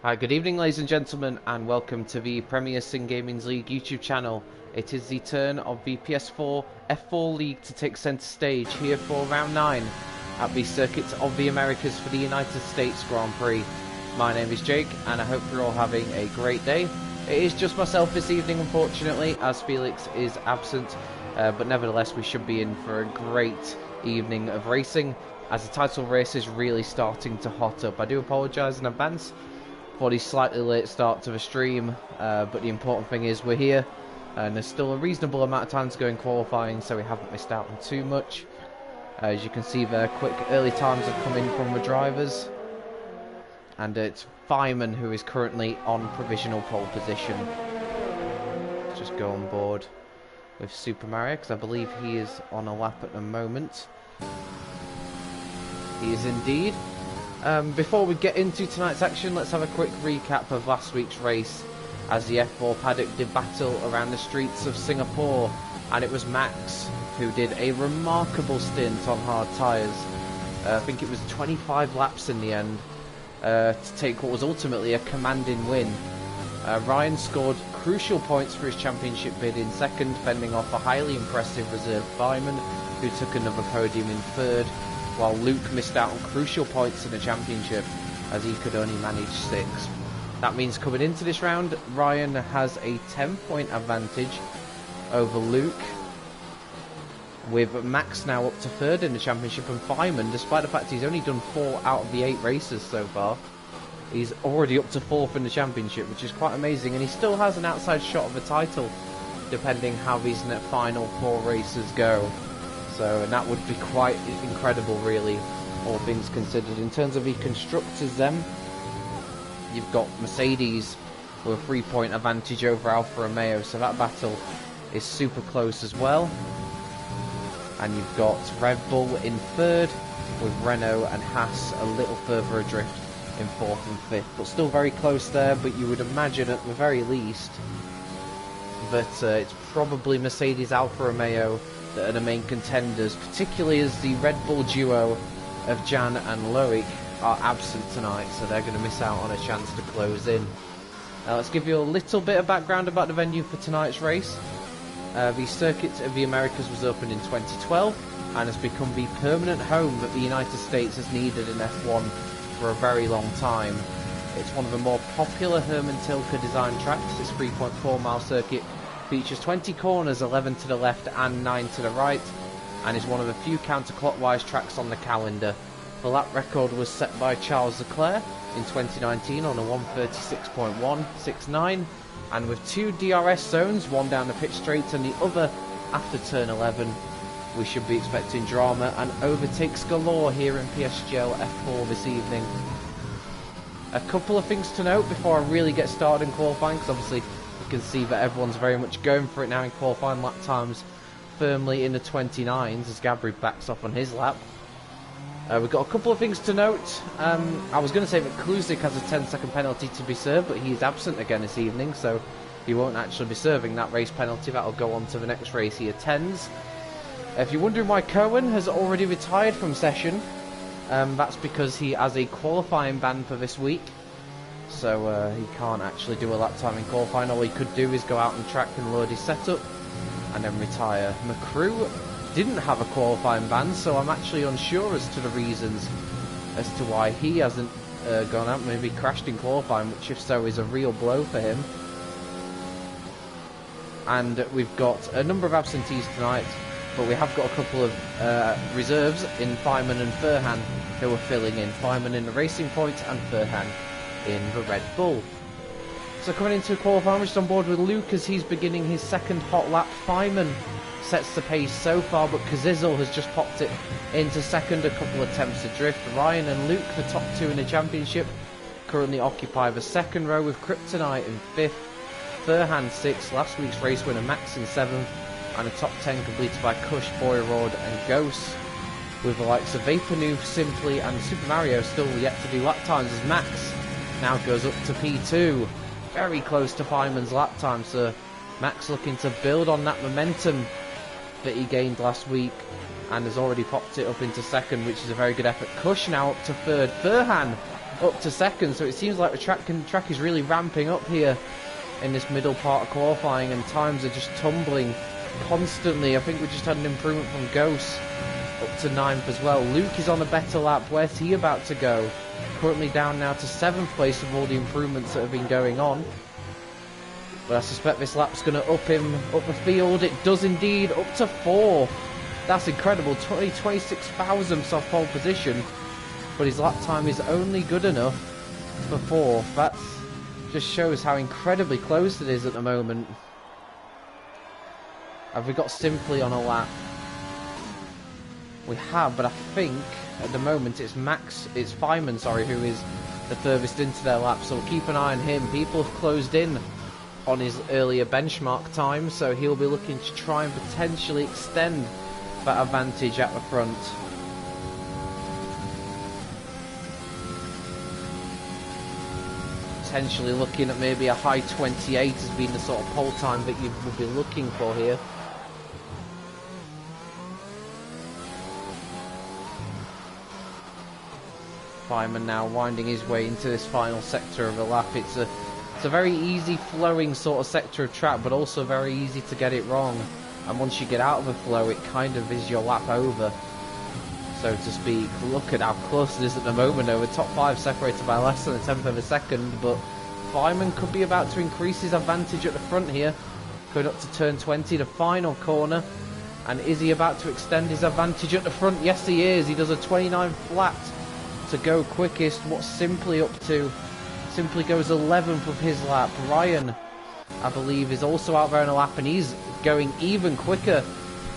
Hi, good evening ladies and gentlemen, and welcome to the Premier Sim Gaming's League YouTube channel. It is the turn of the PS4 F4 League to take centre stage here for round 9 at the Circuit of the Americas for the United States Grand Prix. My name is Jake and I hope you're all having a great day. It is just myself this evening unfortunately, as Felix is absent, but nevertheless we should be in for a great evening of racing as the title race is really starting to hot up. I do apologise in advance for the slightly late start to the stream, but the important thing is we're here and there's still a reasonable amount of time to go in qualifying, so we haven't missed out on too much. As you can see there, quick early times have come in from the drivers, and it's Fireman who is currently on provisional pole position. Let's just go on board with Super Mario because I believe he is on a lap at the moment. He is indeed. Before we get into tonight's action, let's have a quick recap of last week's race as the F4 paddock did battle around the streets of Singapore, and it was Max who did a remarkable stint on hard tyres. I think it was 25 laps in the end to take what was ultimately a commanding win. Ryan scored crucial points for his championship bid in second, fending off a highly impressive reserve fireman who took another podium in third, while Luke missed out on crucial points in the championship as he could only manage 6. That means coming into this round, Ryan has a 10-point advantage over Luke, with Max now up to third in the championship, and Fireman, despite the fact he's only done 4 out of the 8 races so far, he's already up to 4th in the championship, which is quite amazing, and he still has an outside shot of a title depending how these final 4 races go. So, and that would be quite incredible really, all things considered. In terms of the constructors then, you've got Mercedes with a 3-point advantage over Alfa Romeo, so that battle is super close as well. And you've got Red Bull in third, with Renault and Haas a little further adrift in 4th and 5th, but still very close there. But you would imagine at the very least that it's probably Mercedes Alfa Romeo that are the main contenders, particularly as the Red Bull duo of Jan and Loic are absent tonight, so they're going to miss out on a chance to close in. Let's give you a little bit of background about the venue for tonight's race. The Circuit of the Americas was opened in 2012 and has become the permanent home that the United States has needed in F1 for a very long time. It's one of the more popular Herman Tilke design tracks. This 3.4 mile circuit features 20 corners, 11 to the left and 9 to the right, and is one of the few counterclockwise tracks on the calendar. The lap record was set by Charles Leclerc in 2019 on a 136.169, and with 2 DRS zones, one down the pit straight and the other after turn 11, we should be expecting drama and overtakes galore here in PSGL F4 this evening. A couple of things to note before I really get started in qualifying, because obviously you can see that everyone's very much going for it now in qualifying. Lap times firmly in the 29s as Gabri backs off on his lap. We've got a couple of things to note. I was going to say that Kluzik has a 10-second penalty to be served, but he's absent again this evening, so he won't actually be serving that race penalty. That'll go on to the next race he attends. If you're wondering why Cohen has already retired from session, that's because he has a qualifying ban for this week. So he can't actually do a lap time in qualifying. All he could do is go out on track and load his setup and then retire. McCrew didn't have a qualifying ban, so I'm actually unsure as to the reasons as to why he hasn't gone out. Maybe crashed in qualifying, which if so is a real blow for him. And we've got a number of absentees tonight, but we have got a couple of reserves in Fireman and Furhan who are filling in. Fireman in the Racing Point and Furhan in the Red Bull. So coming into qualifying, we're just on board with Luke as he's beginning his second hot lap. Fireman sets the pace so far, but Kazizel has just popped it into second. A couple of attempts to drift. Ryan and Luke, the top 2 in the championship, currently occupy the second row with Kryptonite in 5th, Furhan 6th, last week's race winner Max in 7th, and a top 10 completed by Kush, Boyrod and Ghost, with the likes of Vapornoof, Simply and Super Mario still yet to do lap times as Max now goes up to P2, very close to Fireman's lap time, so Max looking to build on that momentum that he gained last week and has already popped it up into second, which is a very good effort. Kush now up to third. Furhan up to second, so it seems like the track is really ramping up here in this middle part of qualifying, and times are just tumbling constantly. I think we just had an improvement from Ghost up to 9th as well. Luke is on a better lap. Where's he about to go? Currently down now to 7th place with all the improvements that have been going on. But I suspect this lap's going to up him up the field. It does indeed, up to 4th. That's incredible. 26 thousandths off pole position. But his lap time is only good enough for 4th. That just shows how incredibly close it is at the moment. Have we got Simply on a lap? We have, but I think at the moment it's Feynman, sorry, who is the furthest into their lap, so we'll keep an eye on him. People have closed in on his earlier benchmark time, so he'll be looking to try and potentially extend that advantage at the front. Potentially looking at maybe a high 28 as being the sort of pole time that you would be looking for here. Feynman now winding his way into this final sector of the lap. It's a very easy flowing sort of sector of track, but also very easy to get it wrong. And once you get out of the flow, it kind of is your lap over, so to speak. Look at how close it is at the moment, though. The top 5 separated by less than a tenth of a second, but Feynman could be about to increase his advantage at the front here. Going up to turn 20, the final corner. And is he about to extend his advantage at the front? Yes, he is. He does a 29 flat to go quickest. What's Simply up to? Simply goes 11th of his lap. Ryan, I believe, is also out there in a lap, and he's going even quicker.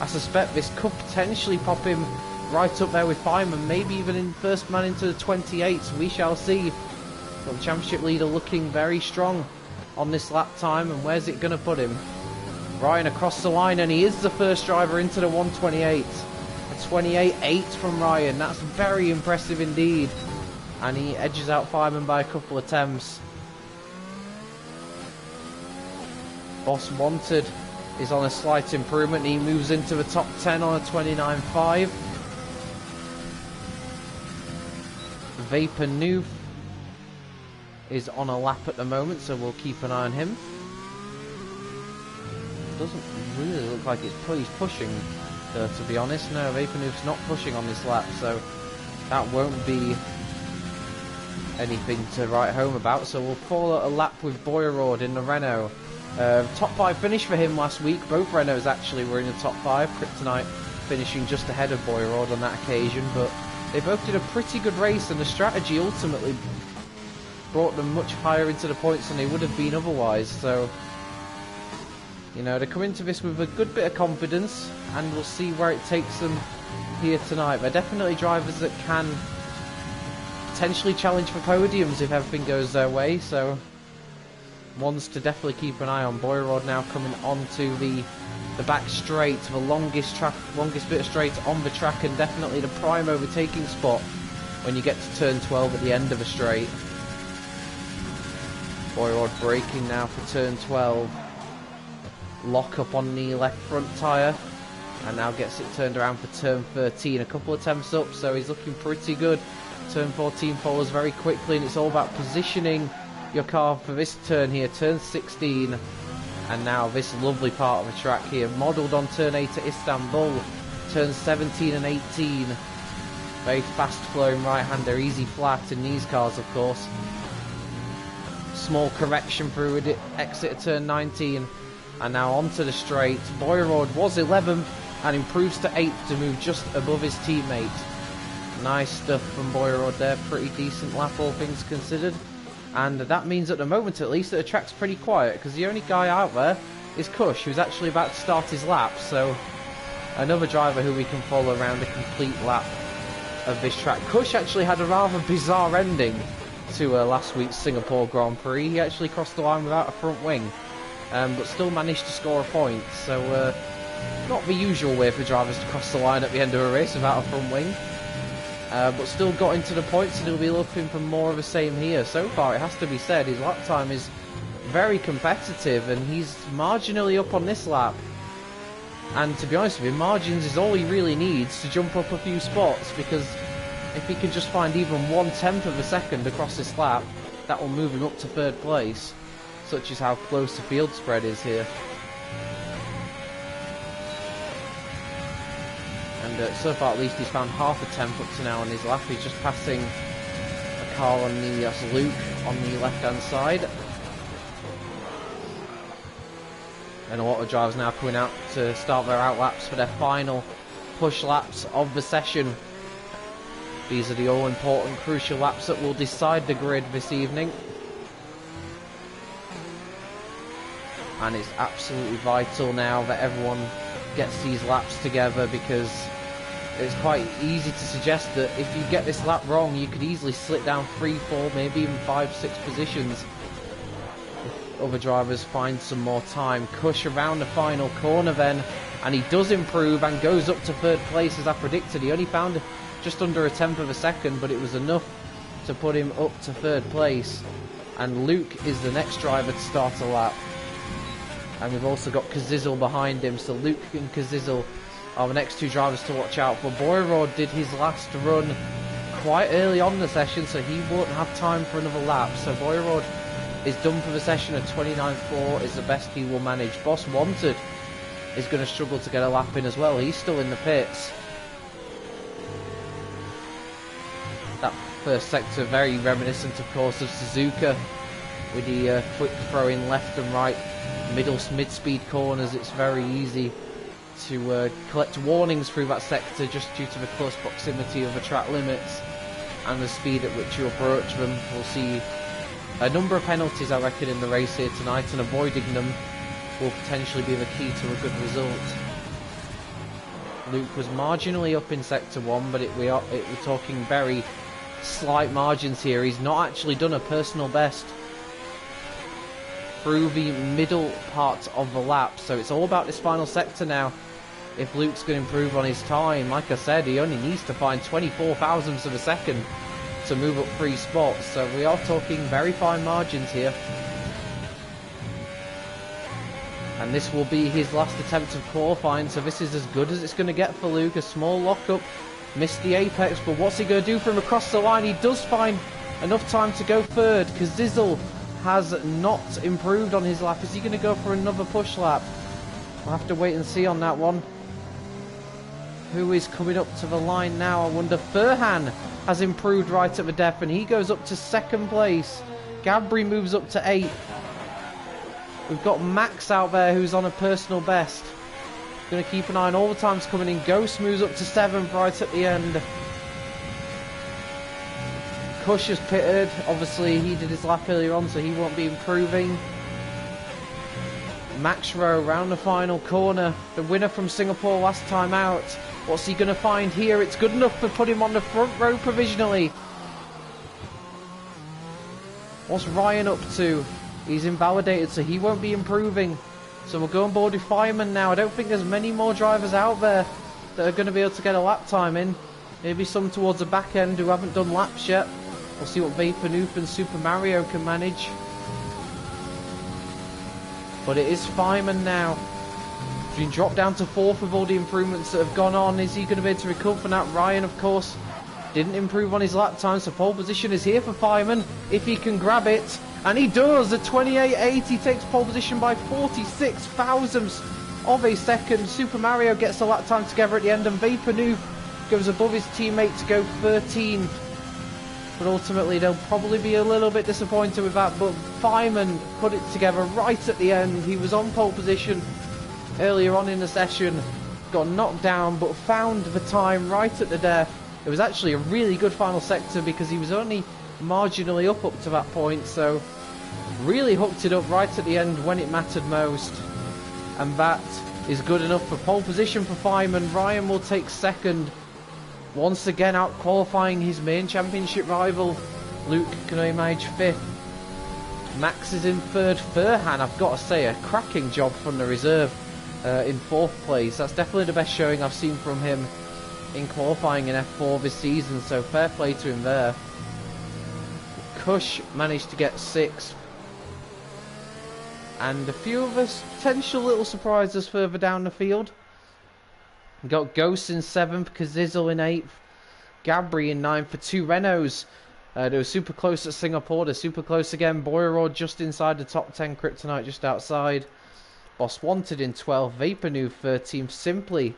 I suspect this could potentially pop him right up there with Feynman, maybe even in first man into the 28s. We shall see. But the championship leader looking very strong on this lap time, and where's it going to put him? Ryan across the line, and he is the first driver into the 128. A 28.8 from Ryan. That's very impressive indeed. And he edges out Feynman by a couple of attempts. Boss Wanted is on a slight improvement. He moves into the top 10 on a 29.5. Vapor Noof is on a lap at the moment, so we'll keep an eye on him. Doesn't really look like he's pushing, to be honest. No, Vapor Noof's not pushing on this lap, so that won't be anything to write home about. So we'll follow a lap with Boyrord in the Renault. Top 5 finish for him last week. Both Renaults actually were in the top 5. Kryptonite finishing just ahead of Boyrord on that occasion, but they both did a pretty good race, and the strategy ultimately brought them much higher into the points than they would have been otherwise. So, you know, they come into this with a good bit of confidence, and we'll see where it takes them here tonight. They're definitely drivers that can potentially challenge for podiums if everything goes their way, so ones to definitely keep an eye on. Boyrod now coming onto the back straight, the longest bit of straight on the track, and definitely the prime overtaking spot when you get to turn 12 at the end of a straight. Boyrod braking now for turn 12. Lock up on the left front tyre, and now gets it turned around for turn 13. A couple of attempts up, so he's looking pretty good. Turn 14 follows very quickly, and it's all about positioning your car for this turn here, turn 16. And now this lovely part of the track here, modelled on turn 8 at Istanbul, turns 17 and 18. Very fast flowing right-hander, easy flat in these cars, of course. Small correction through exit at turn 19. And now onto the straight. Boyrod was 11th and improves to 8th to move just above his teammate. Nice stuff from Boyrod there, pretty decent lap all things considered. And that means at the moment at least that the track's pretty quiet, because the only guy out there is Kush, who's actually about to start his lap. So another driver who we can follow around a complete lap of this track. Kush actually had a rather bizarre ending to last week's Singapore Grand Prix. He actually crossed the line without a front wing, but still managed to score a point. So not the usual way for drivers to cross the line at the end of a race without a front wing. But still got into the points, and he'll be looking for more of the same here. So far, it has to be said, his lap time is very competitive, and he's marginally up on this lap. And to be honest with you, margins is all he really needs to jump up a few spots, because if he can just find even 1/10 of a second across this lap, that will move him up to 3rd place, such as how close the field spread is here. And so far at least he's found half a 10th up to now on his lap. He's just passing a car on the, that's Luke, on the left hand side. And a lot of drivers now coming out to start their out laps for their final push laps of the session. These are the all-important crucial laps that will decide the grid this evening. And it's absolutely vital now that everyone gets these laps together, because it's quite easy to suggest that if you get this lap wrong, you could easily slip down 3, 4, maybe even 5, 6 positions. If other drivers find some more time. Cush around the final corner then, and he does improve and goes up to 3rd place as I predicted. He only found just under a 10th of a second, but it was enough to put him up to 3rd place. And Luke is the next driver to start a lap. And we've also got Kazizel behind him, so Luke and Kazizel are the next 2 drivers to watch out for. Boyrod did his last run quite early on in the session, so he won't have time for another lap. So Boyrod is done for the session, and 29.4 is the best he will manage. Boss Wanted is going to struggle to get a lap in as well. He's still in the pits. That first sector very reminiscent, of course, of Suzuka, with the quick throwing left and right mid-speed corners. It's very easy to collect warnings through that sector just due to the close proximity of the track limits and the speed at which you approach them. We'll see a number of penalties, I reckon, in the race here tonight, and avoiding them will potentially be the key to a good result. Luke was marginally up in sector 1, but we're talking very slight margins here. He's not actually done a personal best through the middle part of the lap, so it's all about this final sector now. If Luke's going to improve on his time, like I said, he only needs to find 24 thousandths of a second to move up 3 spots, so we are talking very fine margins here. And this will be his last attempt of qualifying, so this is as good as it's going to get for Luke. A small lockup, missed the apex, but what's he going to do for him across the line? He does find enough time to go 3rd. Kazizel has not improved on his lap. Is he going to go for another push lap? We'll have to wait and see on that one. Who is coming up to the line now? I wonder. Furhan has improved right at the death, and he goes up to 2nd place. Gabri moves up to 8th. We've got Max out there who's on a personal best. Going to keep an eye on all the times coming in. Ghost moves up to 7th right at the end. Kush has pitted. Obviously, he did his lap earlier on, so he won't be improving. Max Rowe round the final corner. The winner from Singapore last time out. What's he going to find here? It's good enough to put him on the front row provisionally. What's Ryan up to? He's invalidated, so he won't be improving. So we'll go on board with Fireman now. I don't think there's many more drivers out there that are going to be able to get a lap time in. Maybe some towards the back end who haven't done laps yet. We'll see what Vapor Noof and Super Mario can manage. But it is Fireman now. He's been dropped down to 4th with all the improvements that have gone on. Is he going to be able to recover from that? Ryan, of course, didn't improve on his lap time, so pole position is here for Fireman if he can grab it. And he does. At 28.8, he takes pole position by 46 thousandths of a second. Super Mario gets the lap time together at the end, and Vapor Noof goes above his teammate to go 13. But ultimately, they'll probably be a little bit disappointed with that. But Fireman put it together right at the end. He was on pole position earlier on in the session, got knocked down, but found the time right at the death. It was actually a really good final sector because he was only marginally up to that point, so really hooked it up right at the end when it mattered most. And that is good enough for pole position for Fireman. Ryan will take 2nd, once again out qualifying his main championship rival. Luke can only manage 5th. Max is in 3rd. Furhan, I've got to say, a cracking job from the reserve in 4th place. That's definitely the best showing I've seen from him in qualifying in F4 this season, so fair play to him there. Kush managed to get 6th. And a few of us potential little surprises further down the field. We got Ghost in 7th, Kazizel in 8th, Gabri in 9th for 2 Renaults. They were super close at Singapore. They're super close again. Boyrod just inside the top 10. Kryptonite just outside. Boss Wanted in 12th. Vapornu 13th. Simply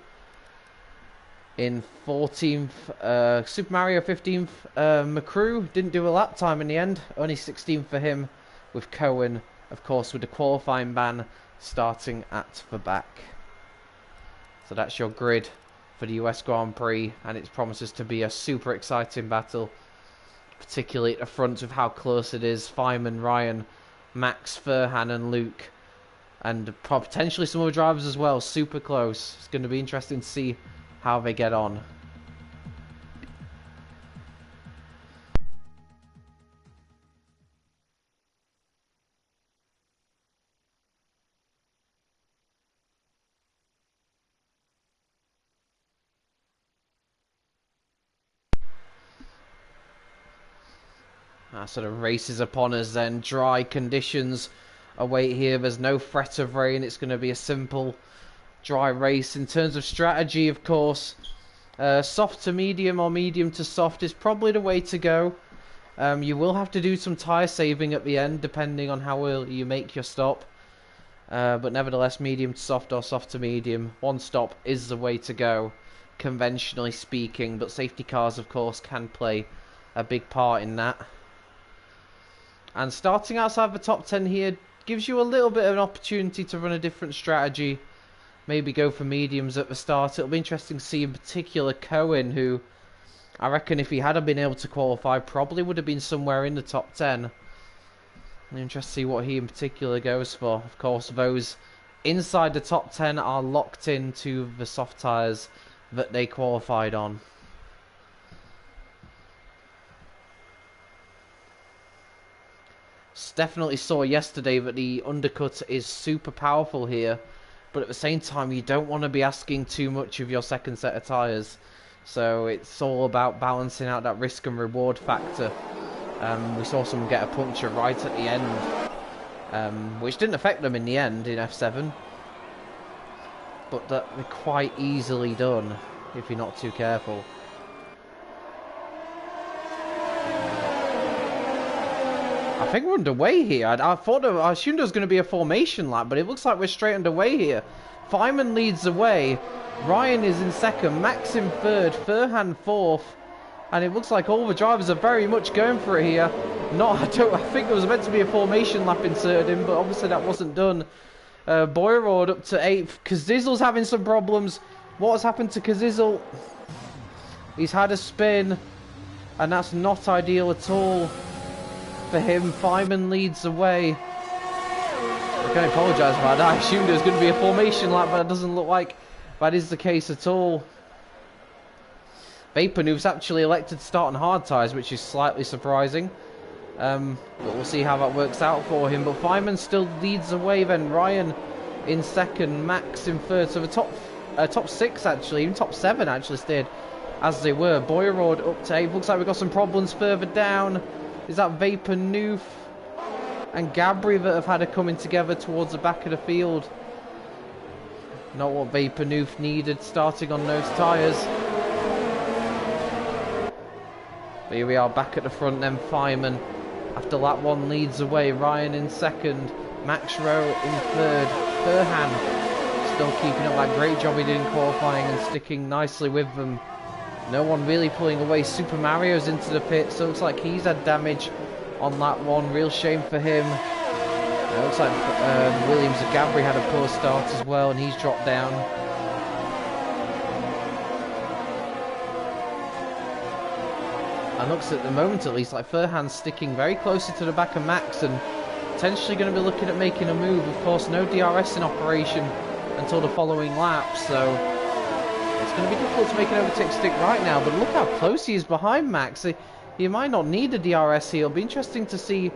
in 14th. Super Mario 15th. McCrew didn't do a lap time in the end. Only 16th for him, with Cohen, of course, with the qualifying ban starting at the back. So that's your grid for the US Grand Prix, and it promises to be a super exciting battle, particularly at the front with how close it is. Feynman, Ryan, Max, Furhan and Luke, and potentially some other drivers as well, super close. It's going to be interesting to see how they get on. So the race is upon us then. Dry conditions await here. There's no threat of rain. It's going to be a simple dry race. In terms of strategy, of course, soft to medium or medium to soft is probably the way to go. You will have to do some tyre saving at the end, depending on how well you make your stop. But nevertheless, medium to soft or soft to medium, one stop is the way to go, conventionally speaking. But safety cars, of course, can play a big part in that. And starting outside the top 10 here gives you a little bit of an opportunity to run a different strategy. Maybe go for mediums at the start. It'll be interesting to see in particular Cohen, who I reckon if he had been able to qualify probably would have been somewhere in the top 10. I'm interested to see what he in particular goes for. Of course, those inside the top 10 are locked into the soft tyres that they qualified on. Definitely saw yesterday that the undercut is super powerful here, but at the same time you don't want to be asking too much of your second set of tyres, so it's all about balancing out that risk and reward factor. We saw someone get a puncture right at the end, which didn't affect them in the end in F7, but that they're quite easily done if you're not too careful. I think we're underway here. I assumed there was going to be a formation lap, but it looks like we're straight underway here. Feynman leads the way. Ryan is in second. Max in third. Furhan fourth. And it looks like all the drivers are very much going for it here. I think there was meant to be a formation lap inserted in, but obviously that wasn't done. Boyrod up to 8th. Kazizel's having some problems. What has happened to Kazizel? He's had a spin, and that's not ideal at all for him. Feynman leads the way. I can apologise about that. I assumed there was going to be a formation lap, but it doesn't look like that is the case at all. Vapornu's actually elected to start on hard tyres, which is slightly surprising. But we'll see how that works out for him. But Feynman still leads the way then. Ryan in second, Max in third. So the top 6 actually, even top 7 actually stayed as they were. Boyrod up to 8th. Looks like we've got some problems further down. Is that Vapornu and Gabri that have had a coming together towards the back of the field? Not what Vapornu needed starting on those tyres. But here we are back at the front then. Feynman after lap 1 leads the way. Ryan in second. Max Rowe in third. Furhan still keeping up that great job he did in qualifying and sticking nicely with them. No one really pulling away. Super Mario's into the pit, so it looks like he's had damage on that one. Real shame for him. It looks like Williams and Gabri had a poor start as well, and he's dropped down. And looks at the moment at least like Furhan's sticking very closely to the back of Max and potentially going to be looking at making a move. Of course, no DRS in operation until the following lap, so it's going to be difficult to make an overtake stick right now, but look how close he is behind Max. He might not need a DRS here. It'll be interesting to see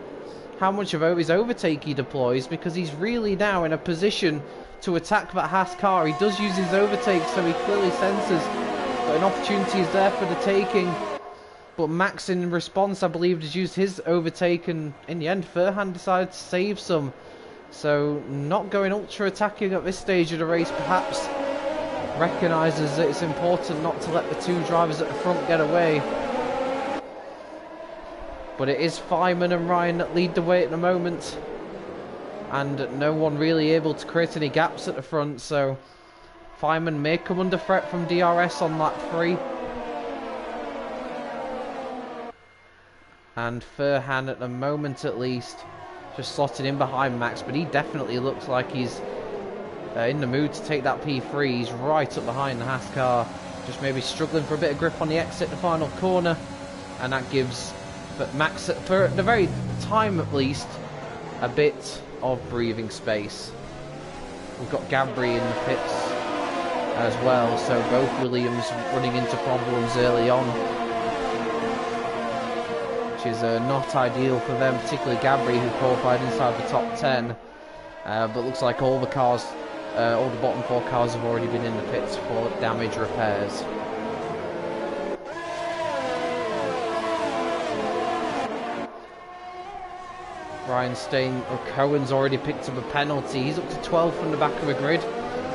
how much of his overtake he deploys, because he's really now in a position to attack that Haas car. He does use his overtake, so he clearly senses that an opportunity is there for the taking. But Max, in response, I believe, has used his overtake, and in the end, Furhan decided to save some. So, not going ultra attacking at this stage of the race, perhaps recognises that it's important not to let the two drivers at the front get away. But it is Feynman and Ryan that lead the way at the moment, and no one really able to create any gaps at the front, so Feynman may come under threat from DRS on lap 3. And Furhan at the moment at least just slotted in behind Max, but he definitely looks like he's in the mood to take that P3. He's right up behind the Haas car, just maybe struggling for a bit of grip on the exit, the final corner, and that gives Max, for the very time at least, a bit of breathing space. We've got Gabri in the pits as well, so both Williams running into problems early on, which is not ideal for them, particularly Gabri, who qualified inside the top 10, but looks like all the cars, all the bottom 4 cars have already been in the pits for damage repairs. Ryan Cohen's already picked up a penalty. He's up to 12 from the back of the grid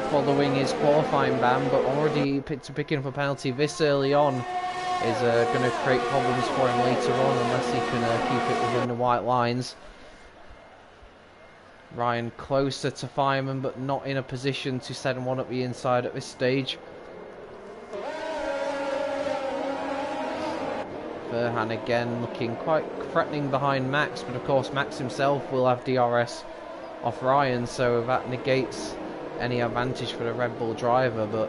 following his qualifying ban, but already picking up a penalty this early on is going to create problems for him later on unless he can keep it within the white lines. Ryan closer to Feynman, but not in a position to send one up the inside at this stage. Furhan again looking quite threatening behind Max, but of course Max himself will have DRS off Ryan, so that negates any advantage for the Red Bull driver, but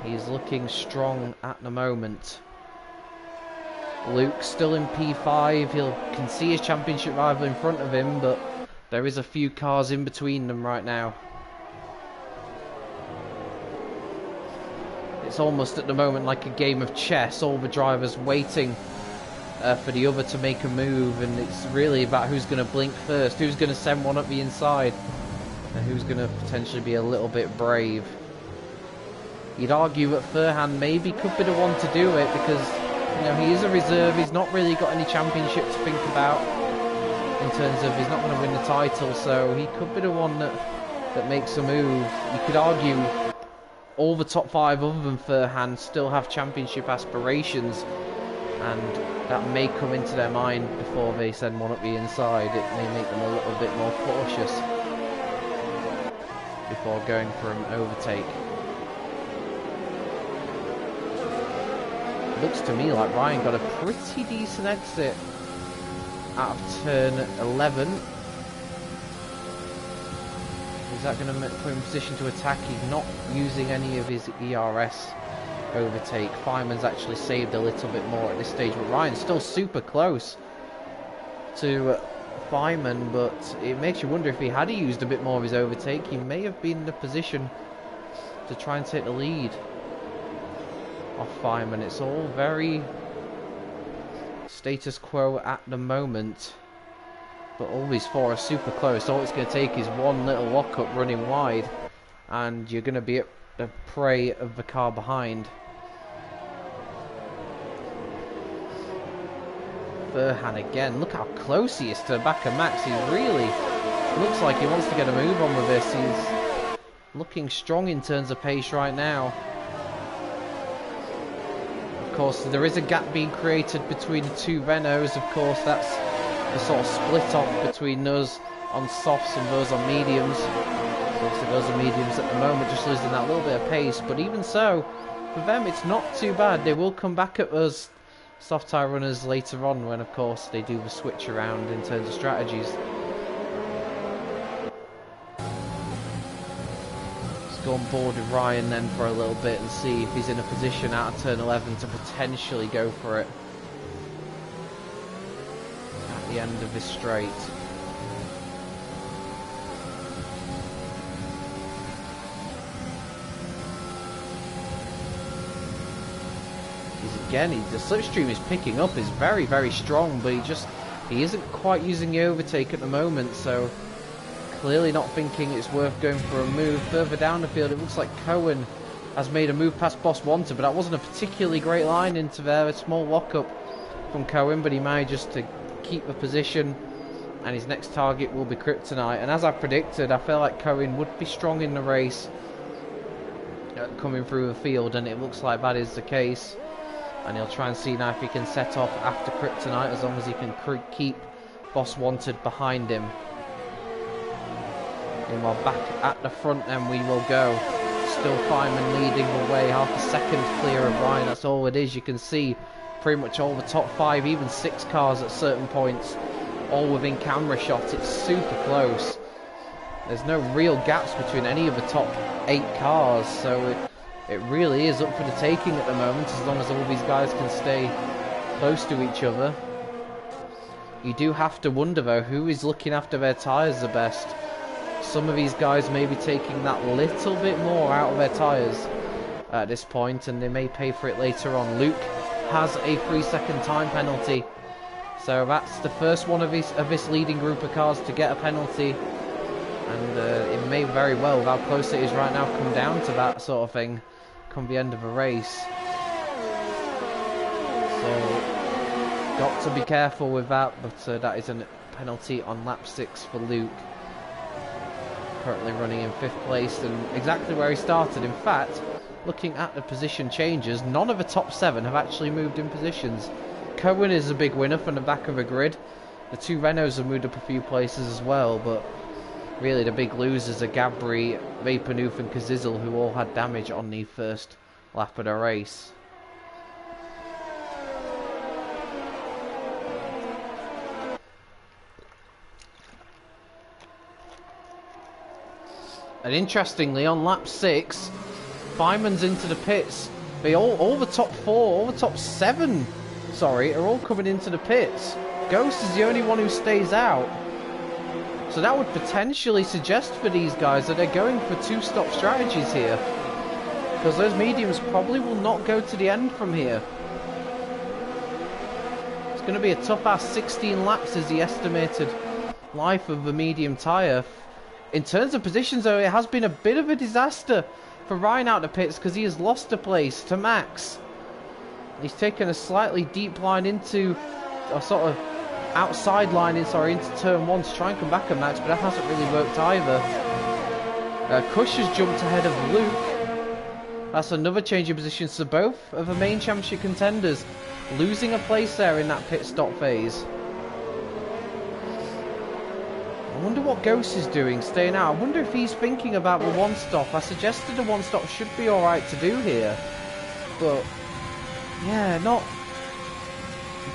he's looking strong at the moment. Luke still in P5, he can see his championship rival in front of him, but there is a few cars in between them right now. It's almost at the moment like a game of chess, all the drivers waiting for the other to make a move, and it's really about who's going to blink first, who's going to send one up the inside, and who's going to potentially be a little bit brave. You'd argue that Furhan maybe could be the one to do it because, you know, he is a reserve, he's not really got any championship to think about in terms of he's not going to win the title, so he could be the one that makes a move. You could argue all the top 5 other than Furhan still have championship aspirations, and that may come into their mind before they send one up the inside. It may make them a little bit more cautious before going for an overtake. Looks to me like Ryan got a pretty decent exit out of turn 11. Is that going to put him in position to attack? He's not using any of his ERS overtake. Feynman's actually saved a little bit more at this stage, but Ryan's still super close to Feynman, but it makes you wonder if he had used a bit more of his overtake, he may have been in a position to try and take the lead off Feynman. It's all very status quo at the moment, but all these 4 are super close. All it's going to take is one little lock-up running wide, and you're going to be at the prey of the car behind. Furhan again, look how close he is to the back of Max. He really looks like he wants to get a move on with this. He's looking strong in terms of pace right now. Of course, there is a gap being created between the 2 Renaults. Of course, that's the sort of split off between us on softs and those on mediums. So obviously those on mediums at the moment just losing that little bit of pace, but even so, for them it's not too bad. They will come back at us soft tyre runners later on when of course they do the switch around in terms of strategies. Let's go on board with Ryan then for a little bit and see if he's in a position out of turn 11 to potentially go for it at the end of this straight. Again, the slipstream is picking up, is very, very strong, but he isn't quite using the overtake at the moment, so clearly not thinking it's worth going for a move. Further down the field, it looks like Cohen has made a move past Boss Wanted, but that wasn't a particularly great line into there. A small lock-up from Cohen, but he managed just to keep the position, and his next target will be Kryptonite. And as I predicted, I felt like Cohen would be strong in the race. coming through the field, and it looks like that is the case. And he'll try and see now if he can set off after Kryptonite, as long as he can keep Boss Wanted behind him. Meanwhile, back at the front then we will go. Still Feynman leading the way, half a second clear of Ryan. That's all it is. You can see pretty much all the top 5, even 6 cars at certain points, all within camera shot. It's super close. There's no real gaps between any of the top 8 cars, so it really is up for the taking at the moment, as long as all these guys can stay close to each other. You do have to wonder though, who is looking after their tyres the best. Some of these guys may be taking that little bit more out of their tyres at this point, and they may pay for it later on. Luke has a 3-second time penalty, so that's the first one of this leading group of cars to get a penalty, and it may very well, with how close it is right now, come down to that sort of thing come the end of a race. So got to be careful with that, but that is a penalty on lap 6 for Luke. Currently running in 5th place and exactly where he started. In fact, looking at the position changes, none of the top 7 have actually moved in positions. Cohen is a big winner from the back of the grid. The 2 Renaults have moved up a few places as well, but really the big losers are Gabri, Vapornoof and Kazizel, who all had damage on the first lap of the race. And interestingly, on lap 6, Feynman's into the pits. They all the top 4, all the top 7, sorry, are all coming into the pits. Ghost is the only one who stays out. So that would potentially suggest for these guys that they're going for 2-stop strategies here, because those mediums probably will not go to the end from here. It's going to be a tough-ass 16 laps is the estimated life of the medium tyre. In terms of positions though, it has been a bit of a disaster for Ryan out of the pits, because he has lost a place to Max. He's taken a slightly deep line into, a sort of outside line into turn 1 to try and come back at Max, but that hasn't really worked either. Kush has jumped ahead of Luke. That's another change of positions, so both of the main championship contenders losing a place there in that pit stop phase. I wonder what Ghost is doing, staying out. I wonder if he's thinking about the 1-stop. I suggested the 1-stop should be alright to do here, but yeah, not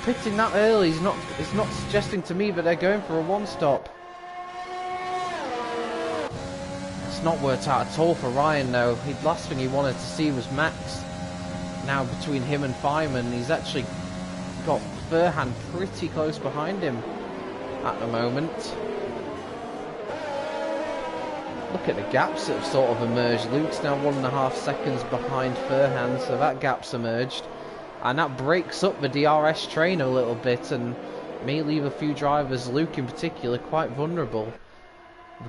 pitting that early is not suggesting to me that they're going for a 1-stop. It's not worked out at all for Ryan though. The last thing he wanted to see was Max. Now between him and Feynman, he's actually got Furhan pretty close behind him at the moment. Look at the gaps that have sort of emerged. Luke's now 1.5 seconds behind Furhan, so that gap's emerged. And that breaks up the DRS train a little bit and may leave a few drivers, Luke in particular, quite vulnerable.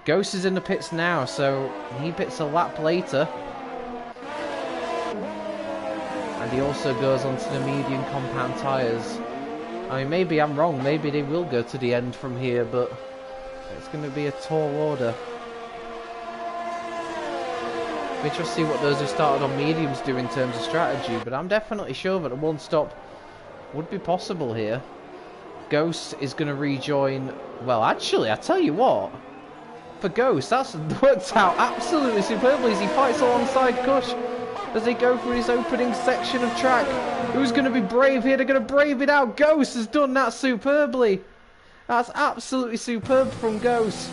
Ghost is in the pits now, so he pits a lap later. And he also goes onto the medium compound tyres. I mean, maybe I'm wrong, maybe they will go to the end from here, but it's going to be a tall order. We just see what those who started on mediums do in terms of strategy, but I'm definitely sure that a 1-stop would be possible here. Ghost is going to rejoin. Well, actually, I tell you what, for Ghost, that's worked out absolutely superbly as he fights alongside Kush as they go through this opening section of track. Who's going to be brave here? They're going to brave it out. Ghost has done that superbly. That's absolutely superb from Ghost.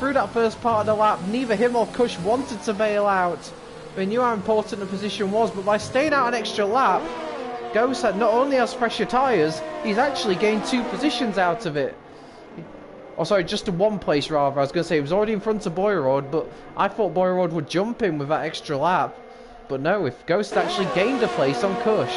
Through that first part of the lap, neither him or Kush wanted to bail out. They knew how important the position was, but by staying out an extra lap, Ghost not only has fresher tyres, he's actually gained 2 positions out of it. Oh, sorry, just to 1 place rather. I was going to say he was already in front of Boyrod, but I thought Boyrod would jump him with that extra lap. But no, if Ghost actually gained a place on Kush.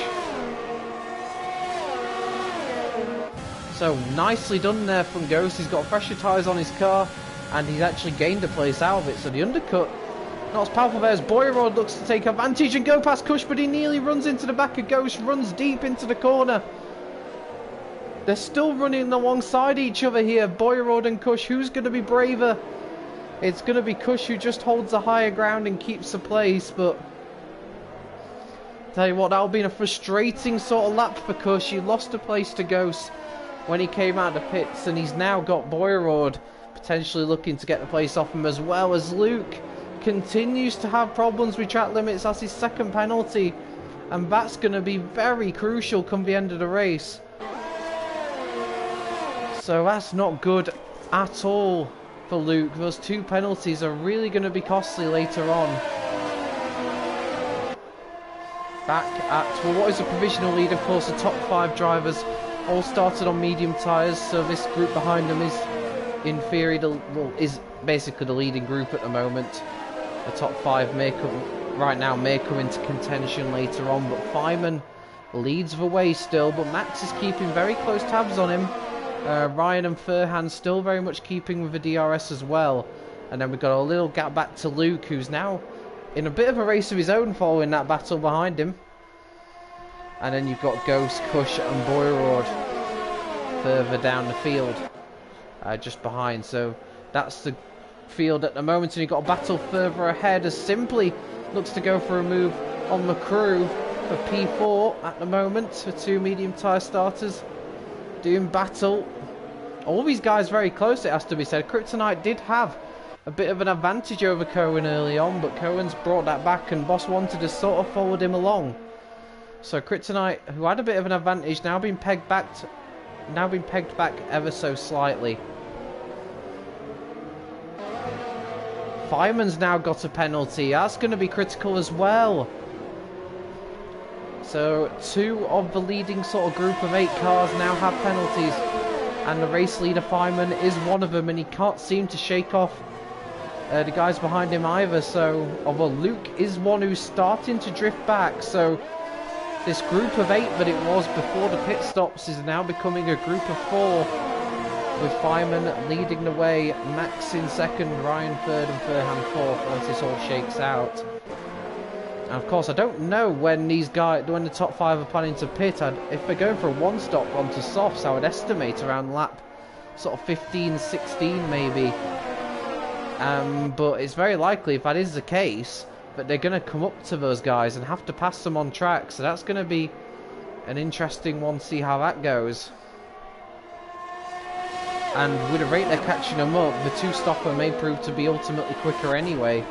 So nicely done there from Ghost. He's got fresher tyres on his car, and he's actually gained a place out of it. So the undercut, not as powerful there as Boyrod looks to take advantage and go past Kush, but he nearly runs into the back of Ghost, runs deep into the corner. They're still running alongside each other here, Boyrod and Kush. Who's going to be braver? It's going to be Kush who just holds the higher ground and keeps the place, but Tell you what, that'll be a frustrating sort of lap for Kush. He lost a place to Ghost when he came out of the pits, and he's now got Boyrod potentially looking to get the place off him, as well as Luke continues to have problems with track limits. That's his second penalty, and that's going to be very crucial come the end of the race. So that's not good at all for Luke. Those two penalties are really going to be costly later on. Back at, well, what is a provisional lead? Of course, the top 5 drivers all started on medium tyres, so this group behind them is, in theory, is basically the leading group at the moment. The top 5 right now may come into contention later on, but Feynman leads the way still, but Max is keeping very close tabs on him. Ryan and Furhan still very much keeping with the DRS as well. And then we've got a little gap back to Luke, who's now in a bit of a race of his own following that battle behind him. And then you've got Ghost, Kush and Boyrod further down the field, just behind. So that's the field at the moment, and you've got a battle further ahead as Simply looks to go for a move on McCrew for P4 at the moment for 2 medium tyre starters. Doing battle. All these guys very close, it has to be said. Kryptonite did have a bit of an advantage over Cohen early on, but Cohen's brought that back, and Boss Wanted has sort of followed him along. So Kryptonite, who had a bit of an advantage, now been pegged back ever so slightly. Feynman's now got a penalty. That's going to be critical as well. So 2 of the leading sort of group of 8 cars now have penalties, and the race leader Feynman is one of them, and he can't seem to shake off the guys behind him either. So although Luke is one who's starting to drift back, so this group of 8 that it was before the pit stops is now becoming a group of 4, with Feynman leading the way, Max in second, Ryan third and Furhan fourth once this all shakes out. And of course, I don't know when the top 5 are planning to pit. If they're going for a 1-stop onto softs, I would estimate around lap sort of 15, 16 maybe. But it's very likely, if that is the case, that they're going to come up to those guys and have to pass them on track. So that's going to be an interesting one to see how that goes. And with the rate they're catching them up, the 2-stopper may prove to be ultimately quicker anyway.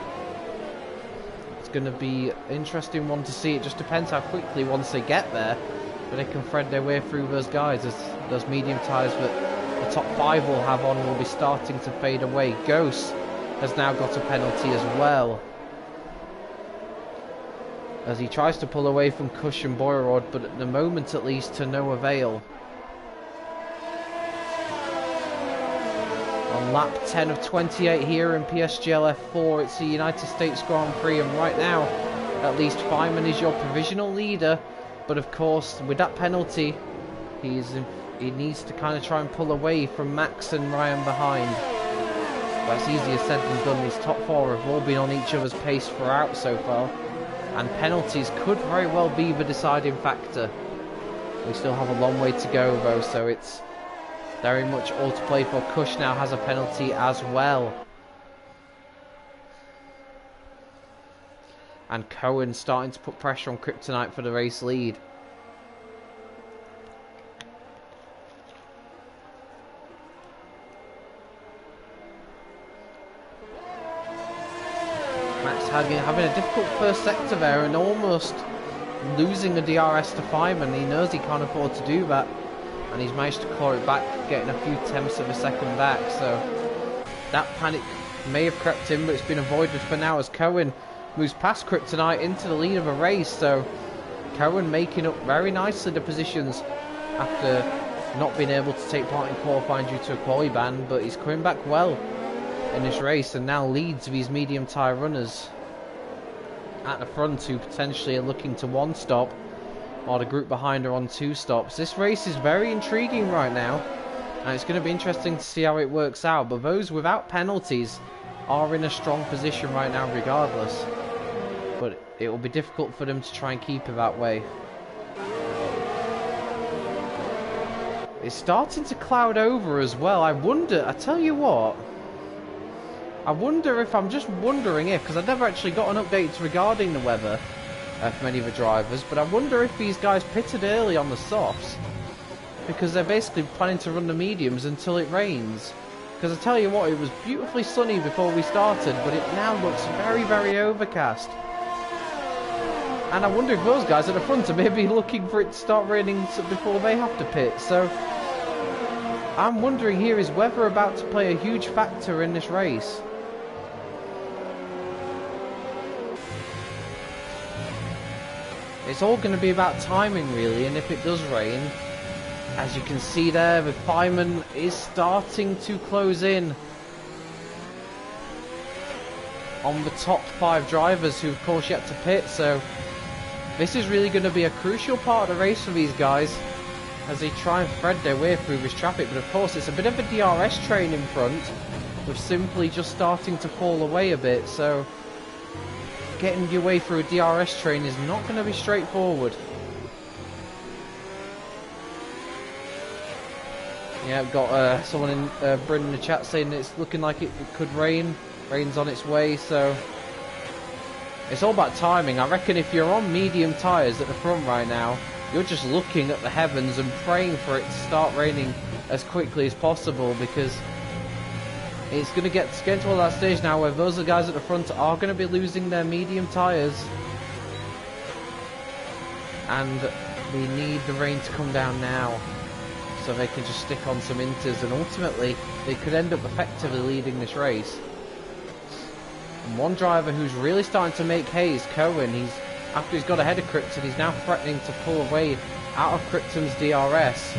It's going to be an interesting one to see. It just depends how quickly, once they get there, but they can thread their way through those guys, as those medium tyres that the top 5 will have on will be starting to fade away. Ghost has now got a penalty as well, as he tries to pull away from Kush and Boyrod, but at the moment at least to no avail. On lap 10 of 28 here in PSGL F4, it's the United States Grand Prix, and right now, at least Feynman is your provisional leader, but of course, with that penalty, he needs to kind of try and pull away from Max and Ryan behind. That's easier said than done. These top 4 have all been on each other's pace throughout so far, and penalties could very well be the deciding factor. We still have a long way to go though, so it's very much all to play for. Kush now has a penalty as well. And Cohen starting to put pressure on Kryptonite for the race lead. Max having a difficult first sector there and almost losing the DRS to Feynman. He knows he can't afford to do that, and he's managed to claw it back, getting a few tenths of a second back. So that panic may have crept in, but it's been avoided for now as Cohen moves past Kryptonite into the lead of a race. So Cohen making up very nicely the positions after not being able to take part in qualifying due to a quali ban, but he's coming back well in this race and now leads these medium tyre runners at the front, who potentially are looking to 1-stop, while the group behind are on 2 stops. This race is very intriguing right now, and it's going to be interesting to see how it works out, but those without penalties are in a strong position right now regardless, but it will be difficult for them to try and keep it that way. It's starting to cloud over as well. I tell you what, I wonder if, I'm just wondering if, because I've never actually got an update regarding the weather, for many of the drivers, but I wonder if these guys pitted early on the softs because they're basically planning to run the mediums until it rains. Because I tell you what, it was beautifully sunny before we started, but it now looks very, very overcast. And I wonder if those guys at the front are maybe looking for it to start raining before they have to pit. So I'm wondering here, is weather about to play a huge factor in this race? It's all going to be about timing really, and if it does rain, as you can see there, the fireman is starting to close in on the top 5 drivers who of course yet to pit, so this is really going to be a crucial part of the race for these guys as they try and thread their way through this traffic. But of course it's a bit of a DRS train in front, with simply just starting to fall away a bit, so getting your way through a DRS train is not going to be straightforward. Yeah, I've got someone in Britain in the chat saying it's looking like it could rain. Rain's on its way, so it's all about timing. I reckon if you're on medium tyres at the front right now, you're just looking at the heavens and praying for it to start raining as quickly as possible, because it's going to get to that stage now where those guys at the front are going to be losing their medium tyres, and we need the rain to come down now so they can just stick on some inters, and ultimately they could end up effectively leading this race. And one driver who's really starting to make hay is Cohen. After he's got ahead of Krypton, he's now threatening to pull away out of Krypton's DRS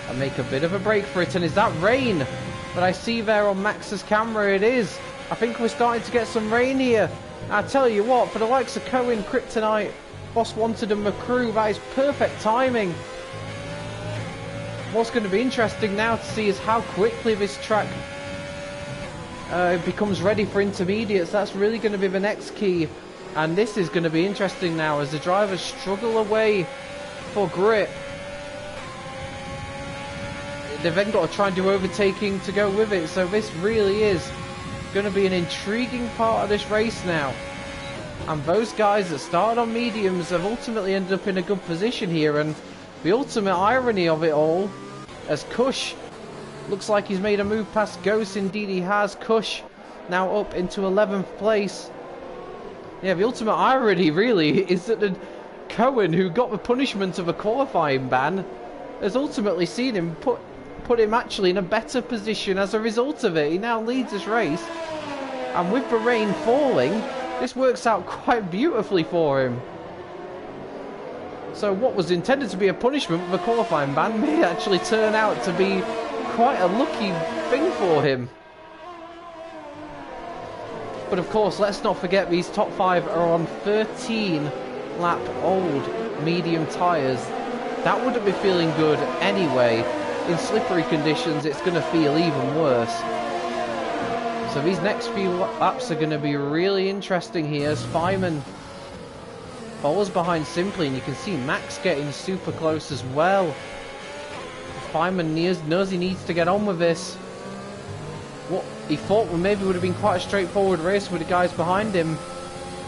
and make a bit of a break for it. And is that rain that I see there on Max's camera? It is. I think we're starting to get some rain here. I tell you what, for the likes of Cohen, Kryptonite, Boss Wanted and McCrew, that is perfect timing. What's going to be interesting now to see is how quickly this track becomes ready for intermediates. That's really going to be the next key, and this is going to be interesting now as the drivers struggle away for grip. They've then got to try and do overtaking to go with it, so this really is going to be an intriguing part of this race now. And those guys that started on mediums have ultimately ended up in a good position here, and the ultimate irony of it all, as Kush looks like he's made a move past Ghost. Indeed he has. Kush now up into 11th place. Yeah, the ultimate irony really is that the Cohen, who got the punishment of a qualifying ban, has ultimately seen him put him actually in a better position as a result of it. He now leads this race, and with the rain falling, this works out quite beautifully for him. So what was intended to be a punishment with a qualifying ban may actually turn out to be quite a lucky thing for him. But of course, let's not forget these top 5 are on 13 lap old medium tyres. That wouldn't be feeling good anyway. In slippery conditions, it's going to feel even worse. So these next few laps are going to be really interesting here as Feynman follows behind Simply, and you can see Max getting super close as well. Feynman knows he needs to get on with this. What he thought maybe would have been quite a straightforward race with the guys behind him